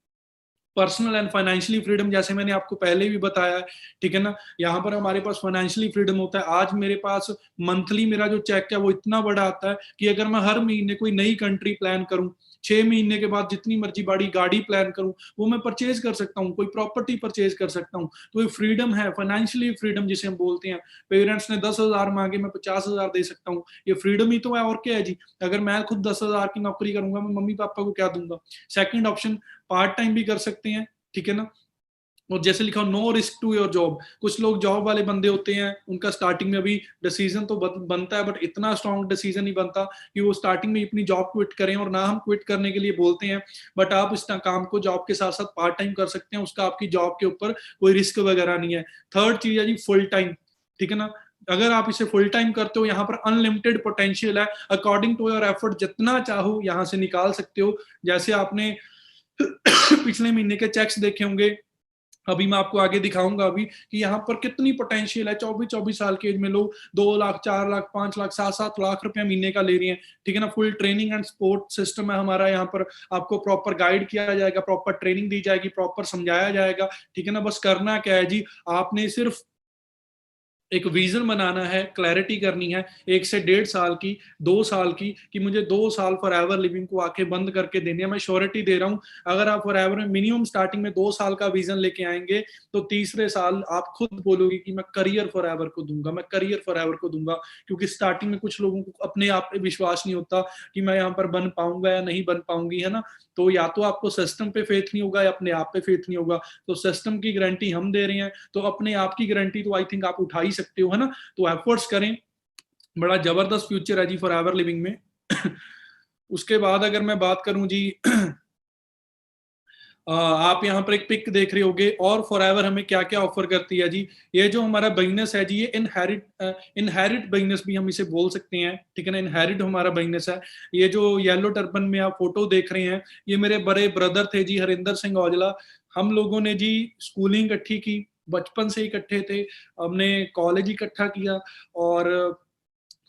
पर्सनल एंड फाइनेंशियली फ्रीडम, जैसे मैंने आपको पहले भी बताया है, ठीक है ना। यहाँ पर हमारे पास फाइनेंशियली फ्रीडम होता है। आज मेरे पास मंथली मेरा जो चेक है वो इतना बड़ा आता है कि अगर मैं हर महीने कोई नई कंट्री प्लान करूं, 6 महीने के बाद जितनी मर्जी बड़ी गाड़ी प्लान करूं, वो मैं परचेज कर सकता हूं, कोई प्रॉपर्टी परचेज कर सकता हूं। तो ये फ्रीडम है, फाइनेंशियली फ्रीडम जिसे हम बोलते हैं। पेरेंट्स ने 10,000 मांगे, मैं 50,000 दे सकता हूँ, ये फ्रीडम ही तो है, और क्या है जी। अगर मैं खुद 10,000 की नौकरी करूंगा, मैं मम्मी पापा को क्या दूंगा। सेकंड ऑप्शन, पार्ट टाइम भी कर सकते हैं, ठीक है ना। और जैसे लिखा हो no risk to your job, कुछ लोग जॉब वाले बंदे होते हैं, उनका स्टार्टिंग में अभी डिसीजन तो बनता है, बट इतना स्ट्रॉन्ग डिसीजन नहीं बनता कि वो स्टार्टिंग में अपनी जॉब क्विट करें, और ना हम क्विट करने के लिए बोलते हैं, बट आप इस काम को जॉब के साथ साथ पार्ट टाइम कर सकते हैं, उसका आपकी जॉब के ऊपर कोई रिस्क वगैरह नहीं है। थर्ड चीज है जी फुल टाइम, ठीक है ना, अगर आप इसे फुल टाइम करते हो, यहाँ पर अनलिमिटेड पोटेंशियल है, अकॉर्डिंग टू योर एफर्ट जितना चाहो यहाँ से निकाल सकते हो। जैसे आपने पिछले महीने के चेक्स देखे होंगे, अभी मैं आपको आगे दिखाऊंगा अभी कि यहाँ पर कितनी पोटेंशियल है। 24 साल की एज में लोग 2 लाख 4 लाख 5 लाख 7 लाख रुपए महीने का ले रही हैं, ठीक है ना। Full training and support system है हमारा यहाँ पर, आपको प्रॉपर गाइड किया जाएगा, प्रॉपर ट्रेनिंग दी जाएगी, प्रॉपर समझाया जाएगा, ठीक है ना। बस करना क्या है जी, आपने सिर्फ एक विजन बनाना है, क्लैरिटी करनी है 1 से 1.5 साल की, 2 साल की, कि मुझे 2 साल फॉर एवर लिविंग को आके बंद करके देनी है। मैं श्योरिटी दे रहा हूँ, अगर आप फॉर एवर में मिनिमम स्टार्टिंग में 2 साल का विजन लेके आएंगे, तो तीसरे साल आप खुद बोलोगे कि मैं करियर फॉर एवर को दूंगा, मैं करियर फॉर एवर को दूंगा। क्योंकि स्टार्टिंग में कुछ लोगों को अपने आप पे विश्वास नहीं होता कि मैं यहाँ पर बन पाऊंगा या नहीं बन पाऊंगी, है ना। तो या तो आपको सिस्टम पे फेथ नहीं होगा या अपने आप पे फेथ नहीं होगा। तो सिस्टम की गारंटी हम दे रहे हैं, तो अपने आप की गारंटी तो आई थिंक आप उठा ही सकते हो, है ना। तो एफर्ट्स करें, बड़ा जबरदस्त फ्यूचर है जी फॉर एवर लिविंग में। उसके बाद अगर मैं बात करूं जी, आप यहाँ पर एक पिक देख रहे होगे, और फॉर एवर हमें क्या क्या ऑफर करती है जी। ये जो हमारा बिजनेस है जी, ये इनहेरिट बिजनेस भी हम इसे बोल सकते हैं, ठीक है ना। इनहेरिट हमारा बिजनेस है। ये जो येलो टर्बन में आप फोटो देख रहे हैं, ये मेरे बड़े ब्रदर थे जी, हरिंदर सिंह औजला। हम लोगों ने जी स्कूलिंग इकट्ठी की, बचपन से इकट्ठे थे, हमने कॉलेज इकट्ठा किया, और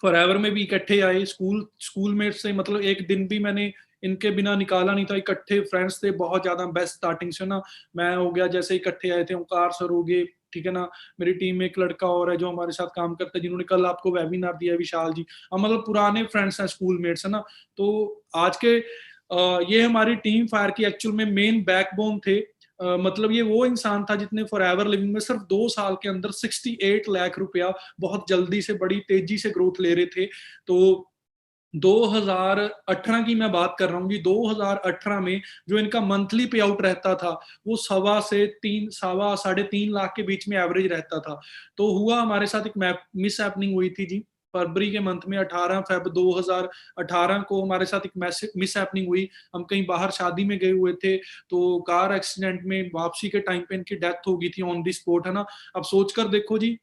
फॉर एवर में भी इकट्ठे आए। स्कूल में से मतलब एक दिन भी मैंने इनके बिना निकाला नहीं था। इकट्ठे फ्रेंड्स थे बहुत ज्यादा, बेस्ट स्टार्टिंग से ना। मैं हो गया, जैसे इकट्ठे आए थे, ओंकार सर हो गए, ठीक है ना। मेरी टीम में एक लड़का और है जो हमारे साथ काम करता है, जिन्होंने कल आपको वेबिनार दिया, विशाल जी। हम मतलब पुराने फ्रेंड्स हैं, स्कूल मेट्स है ना। तो आज के ये हमारी टीम फायर की एक्चुअल में मेन बैकबोन थे। मतलब ये वो इंसान था जितने फॉर एवर लिविंग में सिर्फ 2 साल के अंदर 68 लाख रुपया बहुत जल्दी से, बड़ी तेजी से ग्रोथ ले रहे थे। तो 2018 की मैं बात कर रहा हूँ जी। 2018 में जो इनका मंथली पे आउट रहता था, वो 3.5 से 3.5 के बीच में एवरेज रहता था। तो हुआ हमारे साथ एक मिस हैपनिंग हुई थी जी, फरवरी के मंथ में 18 फेब 2018 को हमारे साथ एक मिस हैपनिंग हुई। हम कहीं बाहर शादी में गए हुए थे, तो कार एक्सीडेंट में वापसी के टाइम पे इनकी डेथ हो गई थी ऑन दी स्पॉट, है ना। अब सोच कर देखो जी,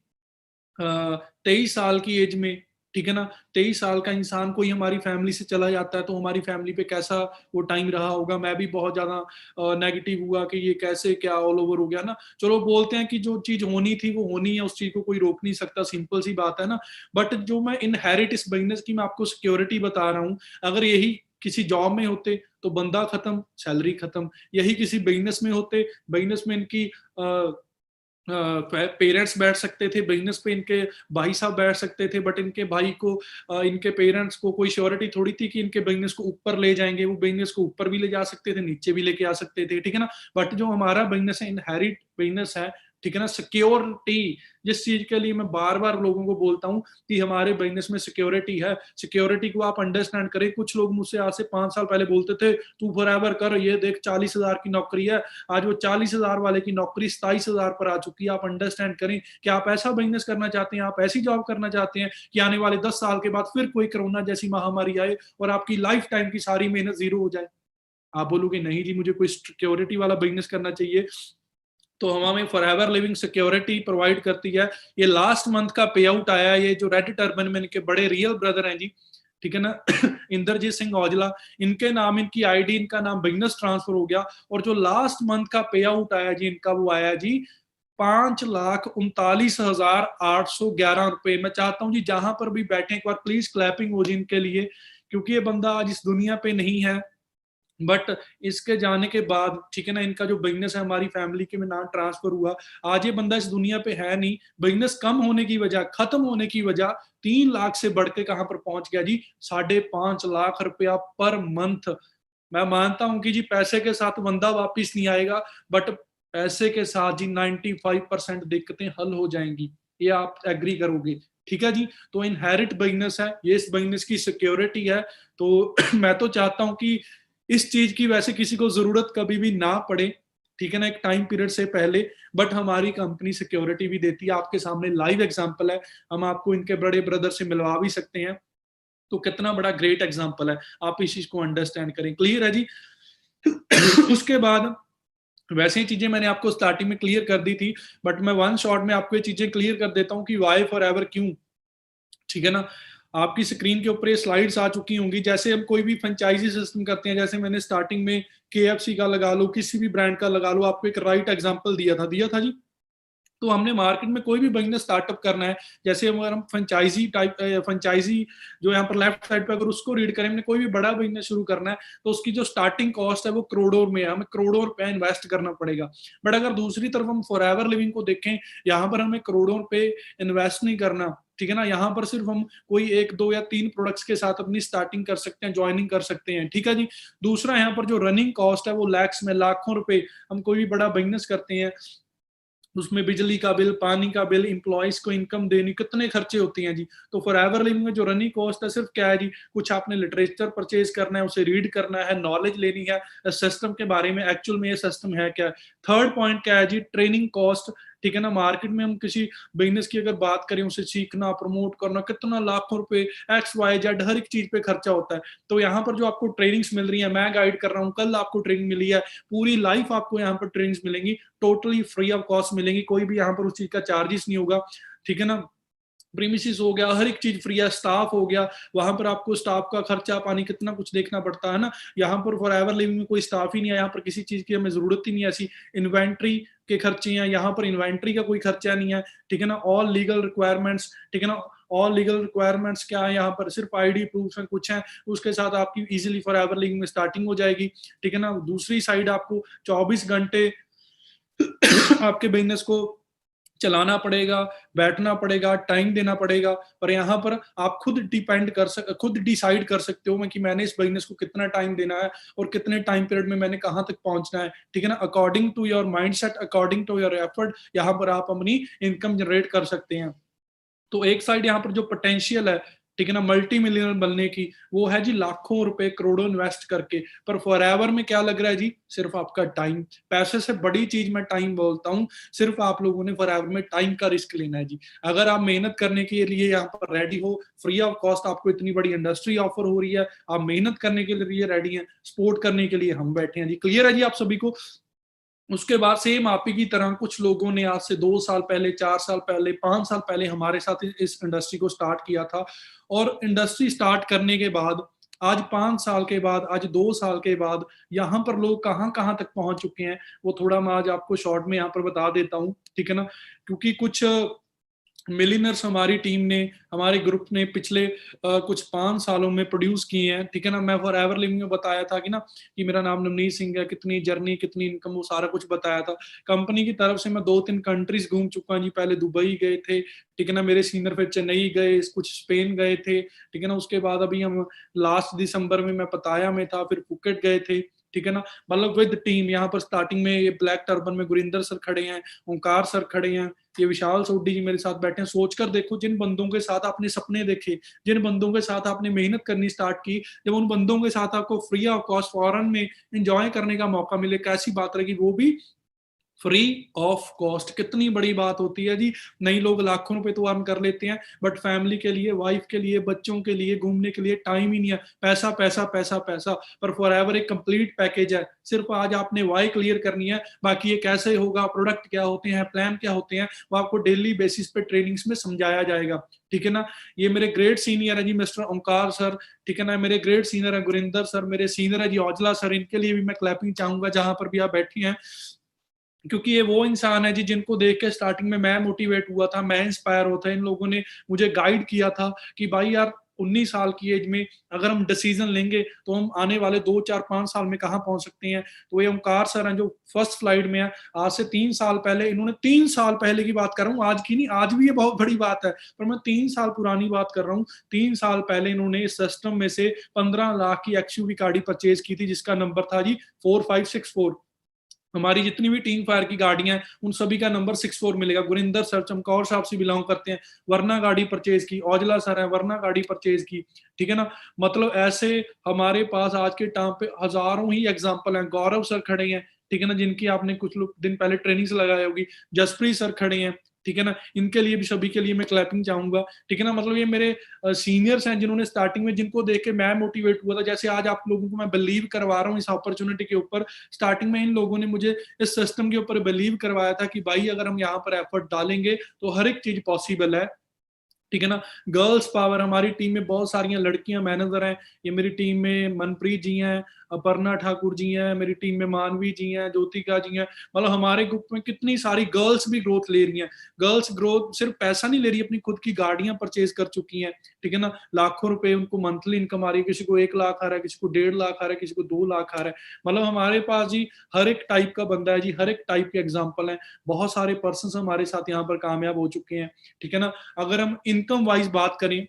23 साल की एज में, ठीक है ना, 23 साल का इंसान कोई हमारी फैमिली से चला जाता है, तो हमारी फैमिली पे कैसा वो टाइम रहा होगा। मैं भी बहुत ज्यादा नेगेटिव हुआ कि ये कैसे, क्या ऑल ओवर हो गया ना। चलो बोलते हैं कि जो चीज होनी थी वो होनी है, उस चीज को कोई रोक नहीं सकता, सिंपल सी बात है ना। बट जो मैं इनहेरिट इस बिजनेस की मैं आपको सिक्योरिटी बता रहा हूँ, अगर यही किसी जॉब में होते तो बंदा खत्म, सैलरी खत्म। यही किसी बिजनेस में होते, बिजनेस में इनकी पेरेंट्स बैठ सकते थे, बिजनेस पे इनके भाई साहब बैठ सकते थे, बट इनके भाई को इनके पेरेंट्स को कोई श्योरिटी थोड़ी थी कि इनके बिजनेस को ऊपर ले जाएंगे। वो बिजनेस को ऊपर भी ले जा सकते थे, नीचे भी लेके आ सकते थे, ठीक है ना। बट जो हमारा बिजनेस है, इनहेरिट बिजनेस है, ठीक है ना। सिक्योरिटी, जिस चीज के लिए मैं बार बार लोगों को बोलता हूँ कि हमारे बिजनेस में सिक्योरिटी है, सिक्योरिटी को आप अंडरस्टैंड करें। कुछ लोग मुझसे आज से 5 साल पहले बोलते थे तू फॉरएवर कर, ये देख 40,000 की नौकरी है। आज वो 40,000 वाले की नौकरी 27,000 पर आ चुकी है। आप अंडरस्टैंड करें कि आप ऐसा बिजनेस करना चाहते हैं, आप ऐसी जॉब करना चाहते हैं कि आने वाले 10 साल के बाद फिर कोई कोरोना जैसी महामारी आए और आपकी लाइफ टाइम की सारी मेहनत जीरो हो जाए। आप बोलोगे नहीं जी, मुझे कोई सिक्योरिटी वाला बिजनेस करना चाहिए। तो हम हमें फॉरएवर लिविंग सिक्योरिटी प्रोवाइड करती है। ये लास्ट मंथ का पे आउट आया है, ये जो रेड टर्बन में इनके बड़े रियल ब्रदर हैं जी, ठीक है ना, इंद्रजीत सिंह औजला, इनके नाम, इनकी आईडी, इनका नाम बिजनेस ट्रांसफर हो गया। और जो लास्ट मंथ का पे आउट आया जी इनका, वो आया जी 5,39,811 रुपए। मैं चाहता हूं जी जहां पर भी बैठे एक बार प्लीज क्लैपिंग हो जी इनके लिए, क्योंकि ये बंदा आज इस दुनिया पे नहीं है, बट इसके जाने के बाद, ठीक है ना, इनका जो बिजनेस है हमारी फैमिली के में नाम ट्रांसफर हुआ। आज ये बंदा इस दुनिया पे है नहीं, बिजनेस कम होने की वजह, खत्म होने की वजह 3 लाख से बढ़ के कहां पर पहुंच गया जी, 5.5 लाख रुपया पर मंथ। मैं मानता हूं कि जी पैसे के साथ बंदा वापिस नहीं आएगा, बट पैसे के साथ जी 95% दिक्कतें हल हो जाएंगी, ये आप एग्री करोगे, ठीक है जी। तो इनहेरिट बिजनेस है ये, इस बिजनेस की सिक्योरिटी है। तो मैं तो चाहता हूं कि इस चीज की वैसे किसी को जरूरत कभी भी ना पड़े, ठीक है ना, एक टाइम पीरियड से पहले, बट हमारी कंपनी सिक्योरिटी भी देती है। आपके सामने लाइव एग्जांपल है, हम आपको इनके बड़े ब्रदर से मिलवा भी सकते हैं, तो कितना बड़ा ग्रेट एग्जांपल है, आप इस चीज को अंडरस्टैंड करें। क्लियर है जी? उसके बाद वैसे ही चीजें मैंने आपको स्टार्टिंग में क्लियर कर दी थी, बट मैं वन शॉट में आपको ये चीजें क्लियर कर देता हूँ कि वाई फॉर एवर क्यों, ठीक है ना। आपकी स्क्रीन के ऊपर ये स्लाइड्स आ चुकी होंगी। जैसे हम कोई भी फ्रेंचाइजी सिस्टम करते हैं, जैसे मैंने स्टार्टिंग में KFC का लगा लो, किसी भी ब्रांड का लगा लो, आपको एक राइट एग्जांपल दिया था जी। तो हमने मार्केट में कोई भी बिजनेस स्टार्टअप करना है, जैसे अगर हम फ्रेंचाइजी जो यहाँ पर लेफ्ट साइड पे अगर उसको रीड करें, हमने कोई भी बड़ा बिजनेस शुरू करना है तो उसकी जो स्टार्टिंग कॉस्ट है वो करोड़ों में है, हमें करोड़ों रुपए इन्वेस्ट करना पड़ेगा। बट अगर दूसरी तरफ हम फॉरएवर लिविंग को देखें, यहाँ पर हमें करोड़ों रुपए इन्वेस्ट नहीं करना, ठीक है ना। यहाँ पर सिर्फ हम कोई 1, 2 या 3 प्रोडक्ट्स के साथ अपनी स्टार्टिंग कर सकते हैं, ज्वाइनिंग कर सकते हैं, ठीक है जी। दूसरा यहाँ पर जो रनिंग कॉस्ट है वो लैक्स में, लाखों रुपए, हम कोई भी बड़ा बिजनेस करते हैं उसमें बिजली का बिल, पानी का बिल, इंप्लॉइज को इनकम देनी, कितने खर्चे होती हैं जी। तो फॉरएवर लिविंग में जो रनिंग कॉस्ट है सिर्फ क्या है जी, कुछ आपने लिटरेचर परचेज करना है, उसे रीड करना है, नॉलेज लेनी है सिस्टम के बारे में, एक्चुअल में ये सिस्टम है क्या। थर्ड पॉइंट क्या है जी, ट्रेनिंग कॉस्ट, ठीक है ना। मार्केट में हम किसी बिजनेस की अगर बात करें, उसे सीखना, प्रमोट करना, कितना लाखों रुपए XYZ हर एक चीज पे खर्चा होता है। तो यहाँ पर जो आपको ट्रेनिंग्स मिल रही है, मैं गाइड कर रहा हूँ, कल आपको ट्रेनिंग मिली है, पूरी लाइफ आपको यहाँ पर ट्रेनिंग्स मिलेंगी, टोटली फ्री ऑफ कॉस्ट मिलेंगी, कोई भी यहाँ पर उस चीज का चार्जेस नहीं होगा, ठीक है ना। प्रीमिसेस हो गया, हर एक चीज फ्री है, स्टाफ हो गया, वहां पर आपको स्टाफ का खर्चा पानी कितना कुछ देखना पड़ता है ना। यहाँ पर फॉरएवर लिविंग में कोई स्टाफ ही नहीं है, यहाँ पर किसी चीज की हमें जरूरत ही नहीं है ऐसी। इन्वेंट्री के खर्चे हैं, यहाँ पर इन्वेंट्री का कोई खर्चा नहीं है, ठीक है ना। ऑल लीगल रिक्वायरमेंट्स, ठीक है ना। ऑल लीगल रिक्वायरमेंट्स क्या है, यहाँ पर सिर्फ ID प्रूफ कुछ है, उसके साथ आपकी इजीली फॉरएवर लिविंग में स्टार्टिंग हो जाएगी, ठीक है ना। दूसरी साइड आपको 24 घंटे आपके बिजनेस को चलाना पड़ेगा, बैठना पड़ेगा, टाइम देना पड़ेगा, पर यहाँ पर आप खुद डिसाइड कर सकते हो कि मैंने इस बिजनेस को कितना टाइम देना है और कितने टाइम पीरियड में मैंने कहाँ तक पहुंचना है, ठीक है ना। According to your mindset, according to your effort, यहाँ पर आप अपनी इनकम जनरेट कर सकते हैं। तो एक साइड यहाँ पर जो पोटेंशियल है, ठीक है ना, मल्टी मिलियनर बनने की, वो है जी लाखों रुपए, करोड़ों इन्वेस्ट करके। पर फॉरएवर में क्या लग रहा है जी, सिर्फ आपका टाइम। पैसे से बड़ी चीज मैं टाइम बोलता हूँ, सिर्फ आप लोगों ने फॉरएवर में टाइम का रिस्क लेना है जी। अगर आप मेहनत करने के लिए यहाँ पर रेडी हो, फ्री ऑफ कॉस्ट आपको इतनी बड़ी इंडस्ट्री ऑफर हो रही है, आप मेहनत करने के लिए रेडी हैं, सपोर्ट करने के लिए हम बैठे हैं जी। क्लियर है जी आप सभी को? उसके बाद सेम आप ही की तरह कुछ लोगों ने आज से 2 साल पहले, 4 साल पहले, 5 साल पहले हमारे साथ इस इंडस्ट्री को स्टार्ट किया था, और इंडस्ट्री स्टार्ट करने के बाद आज 5 साल के बाद, आज 2 साल के बाद यहाँ पर लोग कहाँ कहाँ तक पहुंच चुके हैं, वो थोड़ा मैं आज आपको शॉर्ट में यहाँ पर बता देता हूँ, ठीक है ना। क्योंकि कुछ मिलियनर्स हमारी टीम ने, हमारे ग्रुप ने पिछले कुछ 5 सालों में प्रोड्यूस किए हैं, ठीक है ना। मैं फॉरएवर लिविंग में बताया था कि ना कि मेरा नाम नवनीत सिंह है, कितनी जर्नी, कितनी इनकम, वो सारा कुछ बताया था। कंपनी की तरफ से मैं 2-3 कंट्रीज घूम चुका हूँ जी। पहले दुबई गए थे, ठीक है ना, मेरे सीनियर फिर चेन्नई गए, कुछ स्पेन गए थे, ठीक है ना। उसके बाद अभी हम लास्ट दिसंबर में मैं पताया में था, फिर फुकेट गए थे, ठीक है ना। मतलब विद टीम, यहाँ पर स्टार्टिंग में ये ब्लैक टर्बन में गुरिंदर सर खड़े हैं, ओंकार सर खड़े हैं, ये विशाल सोडी जी मेरे साथ बैठे हैं। सोचकर देखो, जिन बंदों के साथ आपने सपने देखे, जिन बंदों के साथ आपने मेहनत करनी स्टार्ट की, जब उन बंदों के साथ आपको फ्री ऑफ कॉस्ट फॉरेन में एंजॉय करने का मौका मिले, कैसी बात रहेगी, वो भी फ्री ऑफ कॉस्ट। कितनी बड़ी बात होती है जी। नई लोग लाखों रुपए तो अर्न कर लेते हैं, बट फैमिली के लिए, वाइफ के लिए, बच्चों के लिए, घूमने के लिए टाइम ही नहीं है, पैसा पैसा पैसा पैसा। पर फॉरएवर एक कंप्लीट पैकेज है, सिर्फ आज आपने वाई क्लियर करनी है, बाकी ये कैसे होगा, प्रोडक्ट क्या होते हैं, प्लान क्या होते हैं, वो आपको डेली बेसिस पे ट्रेनिंग्स में समझाया जाएगा, ठीक है ना। ये मेरे ग्रेट सीनियर है जी मिस्टर ओंकार सर, ठीक है ना। मेरे ग्रेट सीनियर है गुरिंदर सर, मेरे सीनियर है जी औजला सर, इनके लिए भी मैं क्लैपिंग चाहूंगा जहां पर भी आप बैठी हैं, क्योंकि ये वो इंसान है जी जिनको देख के स्टार्टिंग में मैं मोटिवेट हुआ था, मैं इंस्पायर होता। इन लोगों ने मुझे गाइड किया था कि भाई यार 19 साल की एज में अगर हम डिसीजन लेंगे तो हम आने वाले 2-4-5 साल में कहाँ पहुंच सकते हैं। तो ये ओंकार सर हैं जो फर्स्ट फ्लाइट में है, आज से 3 साल पहले, इन्होंने 3 साल पहले की बात कर रहा हूँ, आज की नहीं, आज भी ये बहुत बड़ी बात है, पर मैं 3 साल पुरानी बात कर रहा हूँ। 3 साल पहले इन्होंने इस सिस्टम में से 15 लाख की XUV गाड़ी परचेज की थी, जिसका नंबर था जी 4564। हमारी जितनी भी टीम फायर की गाड़ियां हैं उन सभी का नंबर 64 मिलेगा। गुरिंदर सर चमकौर साहब से बिलोंग करते हैं, वरना गाड़ी परचेज की। औजला सर है, वरना गाड़ी परचेज की, ठीक है ना। मतलब ऐसे हमारे पास आज के टाइम पे हजारों ही एग्जांपल हैं। गौरव सर खड़े हैं, ठीक है ना, जिनकी आपने कुछ लोग दिन पहले ट्रेनिंग्स लगाई होगी, जसप्रीत सर खड़े हैं, ठीक है ना, इनके लिए भी सभी के लिए मैं क्लैपिंग चाहूंगा, ठीक है ना। मतलब ये मेरे सीनियर्स हैं जिन्होंने स्टार्टिंग में, जिनको देख के मैं मोटिवेट हुआ था, जैसे आज आप लोगों को मैं बिलीव करवा रहा हूँ इस अपॉर्चुनिटी के ऊपर, स्टार्टिंग में इन लोगों ने मुझे इस सिस्टम के ऊपर बिलीव करवाया था कि भाई अगर हम यहाँ पर एफर्ट डालेंगे तो हर एक चीज पॉसिबल है, ठीक है ना। गर्ल्स पावर, हमारी टीम में बहुत सारी लड़कियां मैनेजर हैं, ये मेरी टीम में मनप्रीत जी हैं, अपर्णा ठाकुर जी हैं, मेरी टीम में मानवी जी हैं, ज्योतिका जी हैं, मतलब हमारे ग्रुप में कितनी सारी गर्ल्स भी ग्रोथ ले रही हैं। गर्ल्स ग्रोथ सिर्फ पैसा नहीं ले रही, अपनी खुद की गाड़ियां परचेज कर चुकी हैं, ठीक है ना, लाखों रुपए उनको मंथली इनकम आ रही है, किसी को 1 लाख आ रहा है, किसी को 1.5 लाख आ रहा है, किसी को 2 लाख आ रहा है। मतलब हमारे पास जी हर एक टाइप का बंदा है जी, हर एक टाइप के एग्जाम्पल है, बहुत सारे पर्सन हमारे साथ यहाँ पर कामयाब हो चुके हैं, ठीक है ना। अगर हम इनकम वाइज बात करें,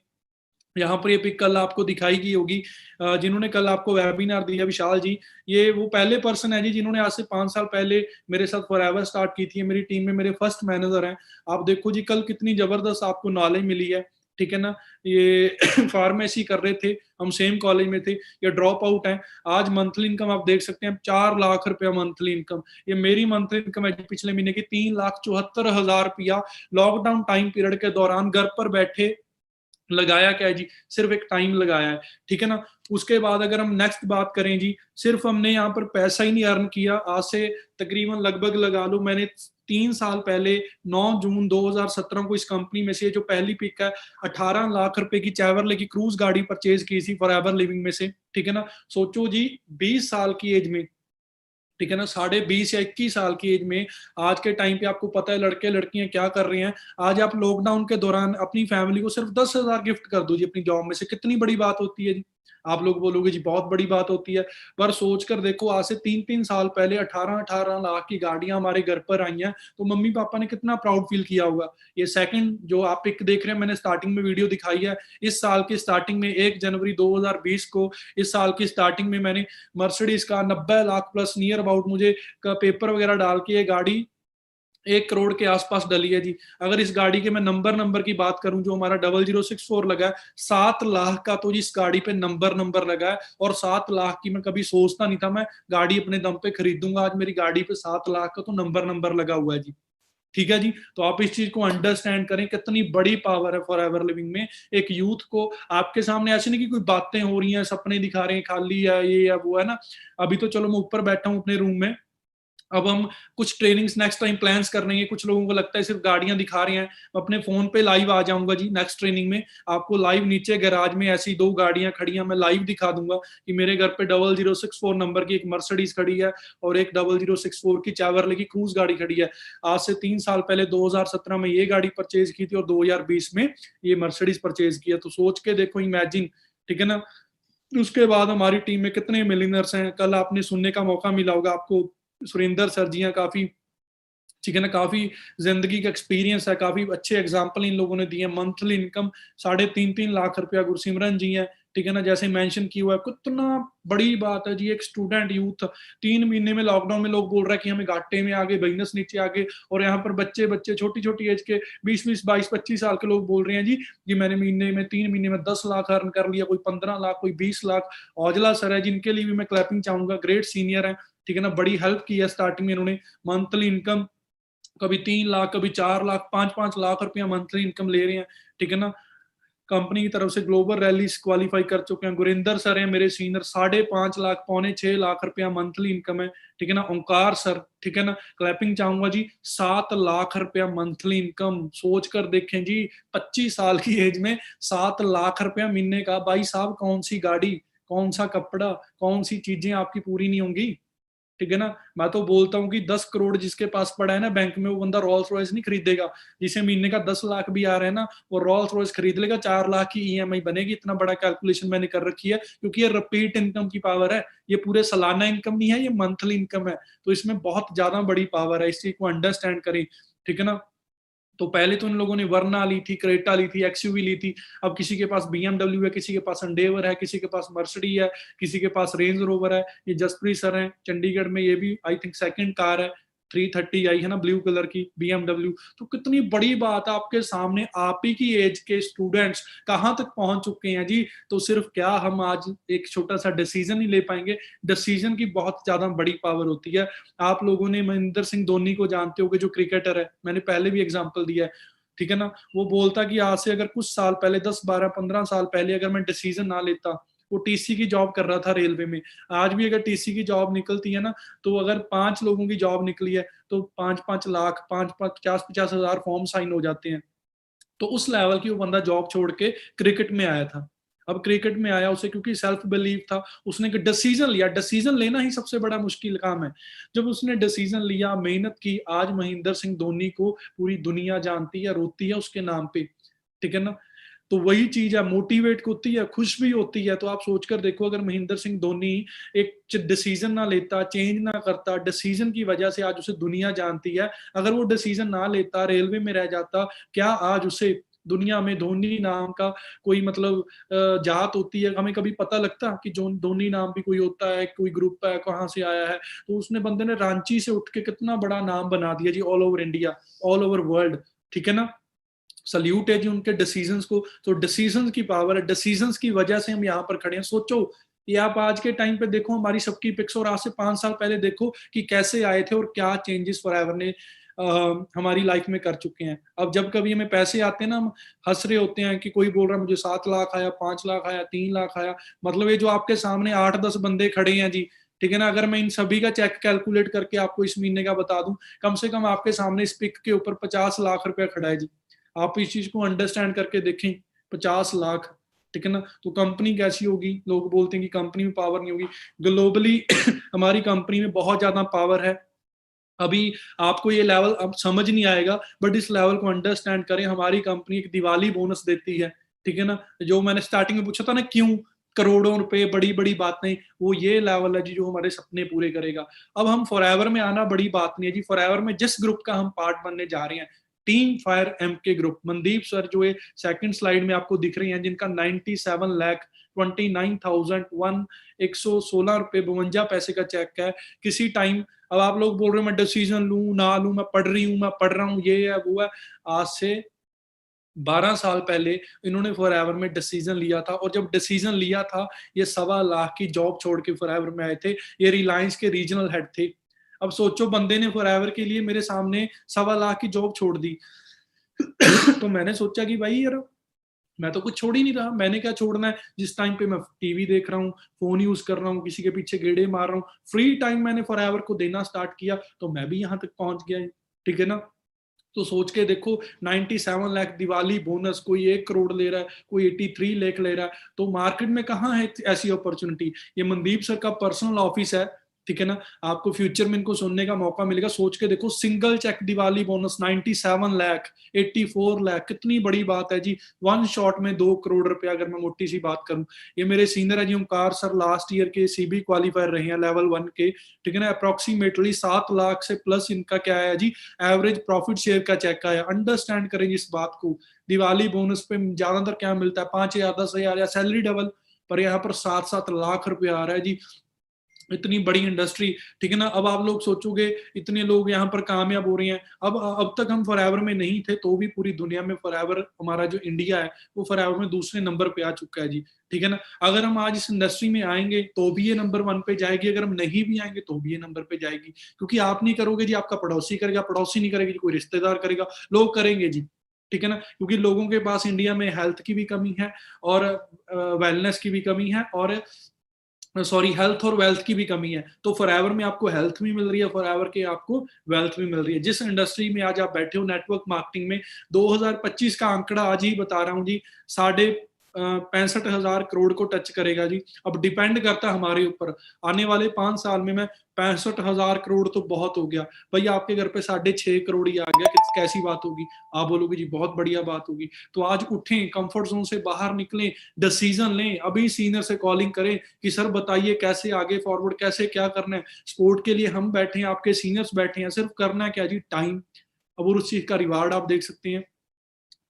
यहाँ पर ये पिक कल आपको दिखाई गई होगी, जिन्होंने कल आपको वेबिनार दिया, विशाल जी, ये वो पहले पर्सन है जी जिन्होंने आज से 5 साल पहले मेरे साथ फॉरएवर स्टार्ट की थी, मेरी टीम में मेरे फर्स्ट मैनेजर हैं। आप देखो जी कल कितनी जबरदस्त आपको नॉलेज मिली है, ठीक है ना। ये फार्मेसी कर रहे थे, हम सेम कॉलेज में थे, ये ड्रॉप आउट है, आज मंथली इनकम आप देख सकते हैं 4 लाख रुपया मंथली इनकम। ये मेरी मंथली इनकम है पिछले महीने की 3,74,000 रुपया, लॉकडाउन टाइम पीरियड के दौरान घर पर बैठे लगाया क्या है जी, सिर्फ एक टाइम लगाया है, ठीक है ना। उसके बाद अगर हम नेक्स्ट बात करें जी, सिर्फ हमने यहाँ पर पैसा ही नहीं अर्न किया, आज से तकरीबन लगभग लगा लो मैंने 3 साल पहले 9 जून 2017 को इस कंपनी में से जो पहली पिक है 18 लाख रुपए की चैवरले की क्रूज गाड़ी परचेज की थी फॉरएवर लिविंग में से, ठीक है ना। सोचो जी 20 साल की एज में, ठीक है ना, 20.5 या 21 साल की एज में, आज के टाइम पे आपको पता है लड़के लड़कियां क्या कर रहे हैं। आज आप लॉकडाउन के दौरान अपनी फैमिली को सिर्फ 10,000 गिफ्ट कर दो जी अपनी जॉब में से, कितनी बड़ी बात होती है जी। आप लोग बोलोगे जी बहुत बड़ी बात होती है, पर सोच कर देखो आज से 3-3 साल पहले 18-18 लाख की गाड़ियां हमारे घर पर आई हैं, तो मम्मी पापा ने कितना प्राउड फील किया होगा। ये सेकंड जो आप पिक देख रहे हैं, मैंने स्टार्टिंग में वीडियो दिखाई है, इस साल की स्टार्टिंग में 1 जनवरी 2020 को, इस साल की स्टार्टिंग में मैंने मर्सिडीज का 90 लाख प्लस नियर अबाउट मुझे का पेपर वगैरह डाल के ये गाड़ी 1 करोड़ के आसपास डली है जी। अगर इस गाड़ी के मैं नंबर की बात करूं, जो हमारा 0064 लगा है, 7 लाख का तो जी इस गाड़ी पे नंबर लगा है, और 7 लाख की मैं कभी सोचता नहीं था मैं गाड़ी अपने दम पे खरीदूंगा, आज मेरी गाड़ी पे 7 लाख का तो नंबर लगा हुआ है जी, ठीक है जी। तो आप इस चीज को अंडरस्टैंड करें, कितनी बड़ी पावर है फॉरएवर लिविंग में। एक यूथ को आपके सामने ऐसे नहीं कि कोई बातें हो रही हैं, सपने दिखा रहे हैं, खाली है ये या वो है ना। अभी तो चलो मैं ऊपर बैठा हूँ अपने रूम में, अब हम कुछ ट्रेनिंग्स नेक्स्ट टाइम प्लान्स कर रहे हैं, कुछ लोगों को लगता है सिर्फ गाड़ियां दिखा रहे हैं, मैं अपने फोन पे लाइव आ जाऊंगा जी नेक्स्ट ट्रेनिंग में, आपको लाइव नीचे गैराज में ऐसी 2 गाड़ियां खड़ी हैं, मैं लाइव दिखा दूंगा कि मेरे घर पे 0064 नंबर की एक मर्सिडीज खड़ी है और एक 0064 की चैवरले की क्रूज गाड़ी खड़ी है। आज से 3 साल पहले 2017 में ये गाड़ी परचेज की थी और 2020 में ये मर्सिडीज परचेज किया, तो सोच के देखो, इमेजिन, ठीक है ना। उसके बाद हमारी टीम में कितने मिलियनर्स हैं, कल आपने सुनने का मौका मिला होगा आपको, सुरेंद्र सर जी हैं, काफी, ठीक है ना, काफी जिंदगी का एक्सपीरियंस है, काफी अच्छे एग्जाम्पल इन लोगों ने दिए। मंथली इनकम 3.5-3 लाख रुपया गुरसिमरन जी हैं, ठीक है ना, जैसे मेंशन किया हुआ है, कितना बड़ी बात है जी। एक स्टूडेंट यूथ 3 महीने में लॉकडाउन में लोग बोल रहे हैं कि हमें घाटे में आगे, बिजनेस नीचे आगे, और यहाँ पर बच्चे छोटी छोटी एज के 20-22-25 साल के लोग बोल रहे हैं जी कि मैंने 3 महीने में 10 लाख अर्न कर लिया, कोई 15 लाख, कोई 20 लाख। औजला सर है जिनके लिए भी मैं क्लैपिंग चाहूंगा, ग्रेट सीनियर है, ठीक है ना, बड़ी हेल्प की है स्टार्टिंग में इन्होंने। मंथली इनकम कभी 3 लाख, कभी 4 लाख, 5-5 लाख रुपया मंथली इनकम ले रहे हैं, ठीक है ना। कंपनी की तरफ से ग्लोबल रैलीज क्वालिफाई कर चुके हैं। गुरिंदर सर हैं मेरे सीनियर, 5.5 लाख, 5.25 लाख रुपया मंथली इनकम है, ठीक है ना। ओंकार सर, ठीक है ना, क्लैपिंग चाहूंगा जी, 7 लाख रुपया मंथली इनकम। सोच कर देखें जी, 25 साल की एज में 7 लाख रुपया महीने का। भाई साहब, कौन सी गाड़ी, कौन सा कपड़ा, कौन सी चीजें आपकी पूरी नहीं होंगी, ठीक है ना। मैं तो बोलता हूँ कि 10 करोड़ जिसके पास पड़ा है ना बैंक में, वो बंदा रोल्स रॉयस नहीं खरीदेगा। जिसे महीने का 10 लाख भी आ रहा है ना, वो रोल्स रॉयस खरीद लेगा, 4 लाख की ईएमआई बनेगी। इतना बड़ा कैलकुलेशन मैंने कर रखी है, क्योंकि ये रिपीट इनकम की पावर है, ये पूरे सालाना इनकम नहीं है, ये मंथली इनकम है, तो इसमें बहुत ज्यादा बड़ी पावर है। इस चीज को अंडरस्टैंड करें, ठीक है ना। तो पहले तो इन लोगों ने वर्ना ली थी, क्रेटा ली थी, एक्सयूवी ली थी, अब किसी के पास बीएमडब्ल्यू है, किसी के पास एंडेवर है, किसी के पास मर्सिडी है, किसी के पास रेंज रोवर है। ये जसप्रीत सर हैं चंडीगढ़ में, ये भी आई थिंक सेकंड कार है, 330 आई है ना ब्लू कलर की BMW, तो कितनी बड़ी बात है, आपके सामने आप ही की एज के स्टूडेंट्स कहाँ तक पहुंच चुके हैं जी। तो सिर्फ क्या हम आज एक छोटा सा डिसीजन ही ले पाएंगे, डिसीजन की बहुत ज्यादा बड़ी पावर होती है। आप लोगों ने महेंद्र सिंह धोनी को जानते होगे, जो क्रिकेटर है, मैंने पहले भी एग्जाम्पल दिया है, ठीक है ना। वो बोलता कि आज से अगर कुछ साल पहले 10 12 15 साल पहले अगर मैं डिसीजन ना लेता, वो टीसी की जॉब कर रहा था रेलवे में, आज भी अगर टीसी की जॉब निकलती है ना, तो अगर 5 लोगों की जॉब निकली है तो 5 5 लाख 5 50 50 हजार फॉर्म साइन हो जाते हैं। तो उस लेवल की वो बंदा जॉब छोड़ के क्रिकेट में आया था। अब क्रिकेट में आया उसे क्योंकि सेल्फ बिलीव था, उसने एक डिसीजन लिया। डिसीजन लेना ही सबसे बड़ा मुश्किल काम है। जब उसने डिसीजन लिया, मेहनत की, आज महेंद्र सिंह धोनी को पूरी दुनिया जानती है, रोती है उसके नाम पे, ठीक है ना। तो वही चीज है, मोटिवेट होती है, खुश भी होती है। तो आप सोचकर देखो, अगर महेंद्र सिंह धोनी एक डिसीजन ना लेता, चेंज ना करता, डिसीजन की वजह से आज उसे दुनिया जानती है, अगर वो डिसीजन ना लेता, रेलवे में रह जाता, क्या आज उसे दुनिया में धोनी नाम का कोई मतलब जात होती है, हमें कभी पता लगता कि जो धोनी नाम भी कोई होता है, कोई ग्रुप है, कहाँ से आया है। तो उसने बंदे ने रांची से उठ के कितना बड़ा नाम बना दिया जी, all over India, all over world, ठीक है ना। सल्यूट है जी उनके डिसीजंस को। तो डिसीजंस की पावर है, डिसीजंस की वजह से हम यहाँ पर खड़े हैं। सोचो ये आप आज के टाइम पे देखो हमारी सबकी पिक्स, और आज से 5 साल पहले देखो कि कैसे आए थे और क्या चेंजेस फॉरएवर ने हमारी लाइफ में कर चुके हैं। अब जब कभी हमें पैसे आते हैं ना, हम हंस रहे होते हैं कि कोई बोल रहा है मुझे 7 लाख आया, 5 लाख आया, 3 लाख आया। मतलब ये जो आपके सामने 8 10 बंदे खड़े हैं जी, ठीक है ना, अगर मैं इन सभी का चेक कैलकुलेट करके आपको इस महीने का बता दूं, कम से कम आपके सामने इस पिक के ऊपर 50 लाख रुपया खड़ा है जी। आप इस चीज को अंडरस्टैंड करके देखें, 50 लाख, ठीक है ना। तो कंपनी कैसी होगी, लोग बोलते हैं कि कंपनी में पावर नहीं होगी, ग्लोबली हमारी कंपनी में बहुत ज्यादा पावर है। अभी आपको ये लेवल अब समझ नहीं आएगा, बट इस लेवल को अंडरस्टैंड करें। हमारी कंपनी एक दिवाली बोनस देती है, ठीक है ना। जो मैंने स्टार्टिंग में पूछा था ना, क्यों करोड़ों रुपए, बड़ी बड़ी बातें, वो ये लेवल है जी जो हमारे सपने पूरे करेगा। अब हम फॉरएवर में आना बड़ी बात नहीं है जी। फॉरएवर में जिस ग्रुप का हम पार्ट बनने जा रहे हैं, team fire MK group, Mandeep sir जो ये सेकंड स्लाइड में आपको दिख रहे हैं, जिनका 97,29,001 116 रुपए 52 पैसे का चेक है। किसी टाइम, अब आप लोग बोल रहे हो मैं डिसीजन लूं ना लूं, मैं पढ़ रही हूं, मैं पढ़ रहा हूं, ये है वो है। आज से 12 साल पहले इन्होंने फॉरएवर में डिसीजन लिया था, और जब डिसीजन लिया था, ये 1.25 लाख की जॉब छोड़ के फॉरएवर में आए थे। ये रिलायंस के रीजनल हेड थे। अब सोचो, बंदे ने फॉरएवर के लिए मेरे सामने 1.25 लाख की जॉब छोड़ दी। तो मैंने सोचा कि भाई यार, मैं तो कुछ छोड़ ही नहीं रहा, मैंने क्या छोड़ना है। जिस टाइम पे मैं टीवी देख रहा हूँ, फोन यूज कर रहा हूँ, किसी के पीछे गेड़े मार रहा हूँ, फ्री टाइम मैंने फॉरएवर को देना स्टार्ट किया, तो मैं भी यहाँ तक पहुंच गया, ठीक है ना। तो सोच के देखो, 97 लाख दिवाली बोनस, कोई 1 करोड़ ले रहा है, कोई 83 लाख ले रहा है। तो मार्केट में कहाँ है ऐसी अपॉर्चुनिटी। ये मनदीप सर का पर्सनल ऑफिस है, ठीक है ना। आपको फ्यूचर में इनको सुनने का मौका मिलेगा। सोच के देखो, single cheque Diwali bonus 97 lakh, 84 lakh, कितनी बड़ी बात है जी। वन शॉट में 2 करोड़ रुपया, अगर मैं मोटी सी बात करूं। ये मेरे सीनियर है जी ओमकार सर, लास्ट ईयर के सीबी क्वालिफायर रहे हैं लेवल 1 के, ठीक है ना। अप्रोक्सीमेटली 7 लाख से प्लस इनका क्या है जी, एवरेज प्रॉफिट शेयर का चेक आया। अंडरस्टैंड करें इस बात को। दिवाली बोनस पे ज्यादातर क्या मिलता है, 5,000 10,000 या सैलरी डबल, पर यहाँ पर 7 7 लाख रुपया आ रहा है जी। इतनी बड़ी इंडस्ट्री, ठीक है ना। अब आप लोग सोचोगे, इतने लोग यहाँ पर कामयाब हो रहे हैं। अब तक हम फॉरएवर में नहीं थे, तो भी पूरी दुनिया में फॉरएवर, हमारा जो इंडिया है, वो फॉरएवर में दूसरे नंबर पे आ चुका है जी, ठीक है ना। अगर हम आज इस इंडस्ट्री में आएंगे तो भी ये नंबर 1 पे जाएगी, अगर हम नहीं भी आएंगे तो भी ये नंबर पे जाएगी। क्योंकि आप नहीं करोगे जी, आपका पड़ोसी करेगा, पड़ोसी नहीं करेगी, कोई रिश्तेदार करेगा, लोग करेंगे जी, ठीक है ना। क्योंकि लोगों के पास इंडिया में हेल्थ की भी कमी है, और वेलनेस की भी कमी है, और सॉरी, हेल्थ और वेल्थ की भी कमी है। तो फॉरएवर में आपको हेल्थ भी मिल रही है, फॉरएवर के आपको वेल्थ भी मिल रही है। जिस इंडस्ट्री में आज आप बैठे हो, नेटवर्क मार्केटिंग में, 2025 का आंकड़ा आज ही बता रहा हूँ जी, 65,000 करोड़ को टच करेगा जी। अब डिपेंड करता है हमारे ऊपर। आने वाले 5 साल में मैं 65,000 करोड़ तो बहुत हो गया भाई, आपके घर पे 6.5 करोड़ ही आ गया, कैसी बात होगी। आप बोलोगे जी बहुत बढ़िया बात होगी। तो आज उठें, कंफर्ट जोन से बाहर निकलें, डिसीजन लें। अभी सीनियर से कॉलिंग करें कि सर बताइए कैसे आगे फॉरवर्ड, कैसे क्या करना है। स्पोर्ट के लिए हम बैठे हैं, आपके सीनियर्स बैठे हैं, सिर्फ करना है क्या जी, टाइम। अब उस चीज का रिवार्ड आप देख सकते हैं,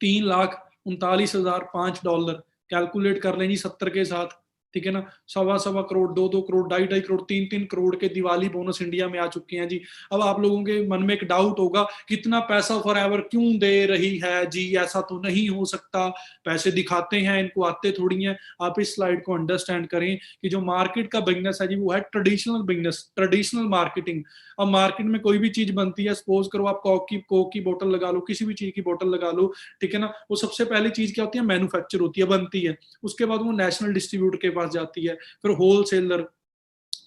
$3,39,005। कैलकुलेट कर लें जी 70 के साथ, ठीक है ना, 1.25 करोड़, 2-2 करोड़, 2.5 करोड़, 3-3 करोड़ के दिवाली बोनस इंडिया में आ चुके हैं जी। अब आप लोगों के मन में एक डाउट होगा, कितना पैसा फॉरएवर क्यों दे रही है जी, ऐसा तो नहीं हो सकता, पैसे दिखाते हैं, इनको आते थोड़ी हैं। आप इस स्लाइड को अंडरस्टैंड करें कि जो मार्केट का बिजनेस है जी, वो है ट्रेडिशनल बिजनेस, ट्रेडिशनल मार्केटिंग। अब मार्केट में कोई भी चीज बनती है, सपोज करो आप कोक की बोतल लगा लो, किसी भी चीज की बोतल लगा लो, ठीक है ना, वो सबसे पहली चीज क्या होती है, मैन्युफैक्चर होती है, बनती है। उसके बाद वो नेशनल डिस्ट्रीब्यूटर के पास जाती है, फिर होलसेलर,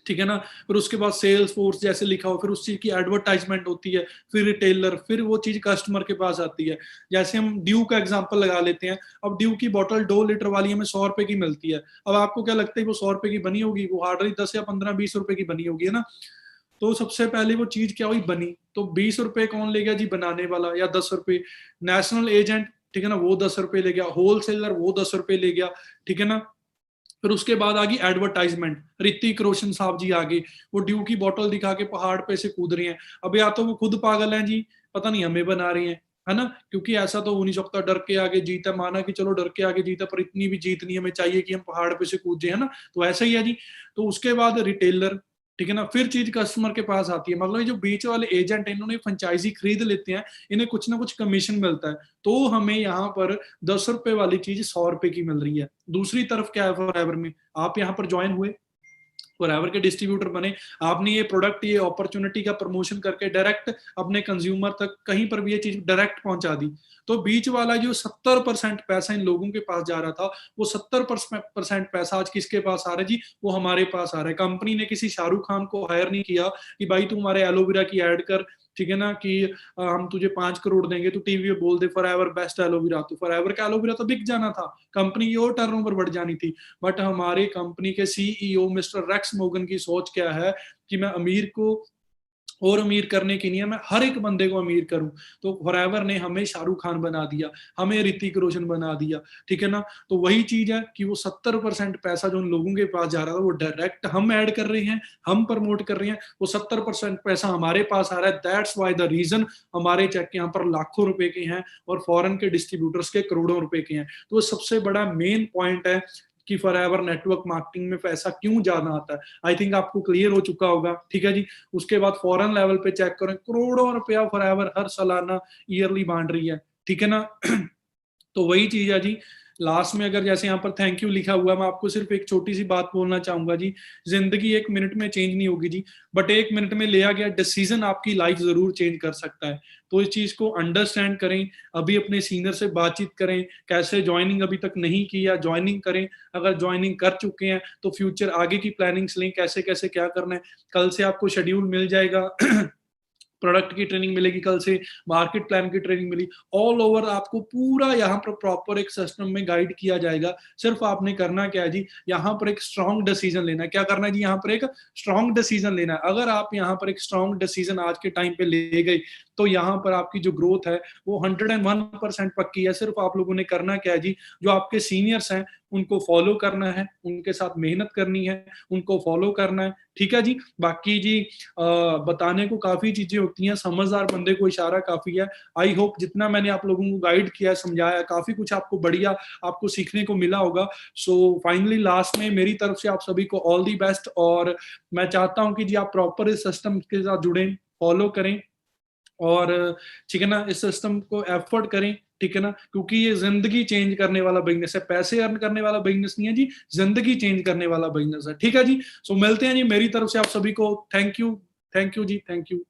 ठीक है ना, फिर उसके बाद सेल्स फोर्स जैसे लिखा हो, फिर उस चीज की एडवर्टाइजमेंट होती है, फिर रिटेलर, फिर वो चीज कस्टमर के पास आती है। जैसे हम ड्यू का एग्जांपल लगा लेते हैं। अब ड्यू की बोतल 2 लीटर वाली हमें 100 रुपए की मिलती है। अब आपको क्या लगता है वो 100 रुपए की बनी होगी? वो हार्डली 10 या 15-20 रुपए की बनी होगी, है ना। तो सबसे पहले वो चीज क्या हुई, बनी। तो 20 रुपए कौन ले गया जी, बनाने वाला, या 10 रुपए नेशनल एजेंट, ठीक है ना, वो 10 रुपए ले गया, होलसेलर वो 10 रुपए ले गया, ठीक है ना। फिर उसके बाद आ गई एडवर्टाइजमेंट, ऋतिक रोशन साहब जी आ गए, वो ड्यू की बोतल दिखा के पहाड़ पे से कूद रहे हैं। अब या तो वो खुद पागल हैं जी, पता नहीं हमें बना रहे हैं, है ना, क्योंकि ऐसा तो हो नहीं सकता डर के आगे जीत है। माना कि चलो डर के आगे जीता, पर इतनी भी जीत नहीं हमें चाहिए कि हम पहाड़ पे से कूद जाए, है ना। तो ऐसा ही है जी। तो उसके बाद रिटेलर, ठीक है ना, फिर चीज कस्टमर के पास आती है। मतलब ये जो बीच वाले एजेंट है, इन्होंने फ्रेंचाइजी खरीद लेते हैं, इन्हें कुछ ना कुछ कमीशन मिलता है, तो हमें यहाँ पर 10 रुपए वाली चीज 100 रुपए की मिल रही है। दूसरी तरफ क्या है फॉरएवर में, आप यहाँ पर ज्वाइन हुए, फॉरएवर के डिस्ट्रीब्यूटर बने, आपने ये प्रोडक्ट, ये अपॉर्चुनिटी का प्रमोशन करके डायरेक्ट अपने कंज्यूमर तक कहीं पर भी ये चीज डायरेक्ट पहुंचा दी। तो बीच वाला जो 70% पैसा इन लोगों के पास जा रहा था, वो 70% पैसा आज किसके पास आ रहा है जी, वो हमारे पास आ रहा है। कंपनी ने किसी शाहरुख खान को हायर नहीं किया कि भाई तू हमारे एलोवेरा की एड कर, ठीक है ना, कि हम तुझे 5 करोड़ देंगे, तो टीवी पे बोल दे फॉरएवर बेस्ट एलोवेरा। तो फॉरएवर का एलोवेरा तो बिक जाना था, कंपनी की और टर्नओवर बढ़ जानी थी। बट हमारे कंपनी के सीईओ मिस्टर रेक्स मोगन की सोच क्या है कि मैं अमीर को और अमीर करने की नहीं है, मैं हर एक बंदे को अमीर करूं। तो फॉरएवर ने हमें शाहरुख खान बना दिया, हमें ऋतिक रोशन बना दिया, ठीक है ना। तो वही चीज है कि वो 70% पैसा जो उन लोगों के पास जा रहा था, वो डायरेक्ट हम ऐड कर रहे हैं, हम प्रमोट कर रहे हैं, वो 70% पैसा हमारे पास आ रहा है। दैट्स वाई द रीजन हमारे चेक यहाँ पर लाखों रुपए के हैं और फॉरेन के डिस्ट्रीब्यूटर्स के करोड़ों रुपए के हैं। तो सबसे बड़ा मेन पॉइंट है कि फॉरएवर नेटवर्क मार्केटिंग में पैसा क्यों ज्यादा आता है। आई थिंक आपको क्लियर हो चुका होगा, ठीक है जी। उसके बाद फॉरेन लेवल पे चेक करें, करोड़ों रुपया फॉरएवर हर सालाना ईयरली बांट रही है, ठीक है ना। तो वही चीज है जी। लास्ट में अगर जैसे यहाँ पर थैंक यू लिखा हुआ, मैं आपको सिर्फ एक छोटी सी बात बोलना चाहूंगा जी। जिंदगी 1 मिनट में चेंज नहीं होगी जी, बट 1 मिनट में लिया गया डिसीजन आपकी लाइफ जरूर चेंज कर सकता है। तो इस चीज को अंडरस्टैंड करें, अभी अपने सीनियर से बातचीत करें, कैसे ज्वाइनिंग अभी तक नहीं किया ज्वाइनिंग करें, अगर ज्वाइनिंग कर चुके हैं तो फ्यूचर आगे की प्लानिंग्स लें, कैसे कैसे क्या करना है। कल से आपको शेड्यूल मिल जाएगा प्रोडक्ट की ट्रेनिंग मिलेगी, कल से मार्केट प्लान की ट्रेनिंग मिली, ऑल ओवर आपको पूरा यहाँ पर प्रॉपर एक सिस्टम में गाइड किया जाएगा। सिर्फ आपने करना क्या है जी, यहाँ पर एक स्ट्रॉन्ग डिसीजन लेना है। क्या करना है जी, यहाँ पर एक स्ट्रॉन्ग डिसीजन लेना है। अगर आप यहाँ पर एक स्ट्रॉन्ग डिसीजन आज के टाइम पे ले गए, तो यहाँ पर आपकी जो ग्रोथ है वो 101% पक्की है। सिर्फ आप लोगों ने करना क्या है जी, जो आपके सीनियर्स हैं उनको फॉलो करना है, उनके साथ मेहनत करनी है, उनको फॉलो करना है, ठीक है जी। बाकी जी बताने को काफी चीजें होती हैं, समझदार बंदे को इशारा काफी है। आई होप जितना मैंने आप लोगों को गाइड किया, समझाया, काफी कुछ आपको बढ़िया आपको सीखने को मिला होगा। सो फाइनली लास्ट में मेरी तरफ से आप सभी को ऑल दी बेस्ट, और मैं चाहता हूं कि जी आप प्रॉपर इस सिस्टम के साथ जुड़ें, फॉलो करें, और ठीक है ना, इस सिस्टम को एफर्ट करें, ठीक है ना, क्योंकि ये जिंदगी चेंज करने वाला बिजनेस है। पैसे अर्न करने वाला बिजनेस नहीं है जी, जिंदगी चेंज करने वाला बिजनेस है, ठीक है जी। सो मिलते हैं जी, मेरी तरफ से आप सभी को thank you ji, thank you.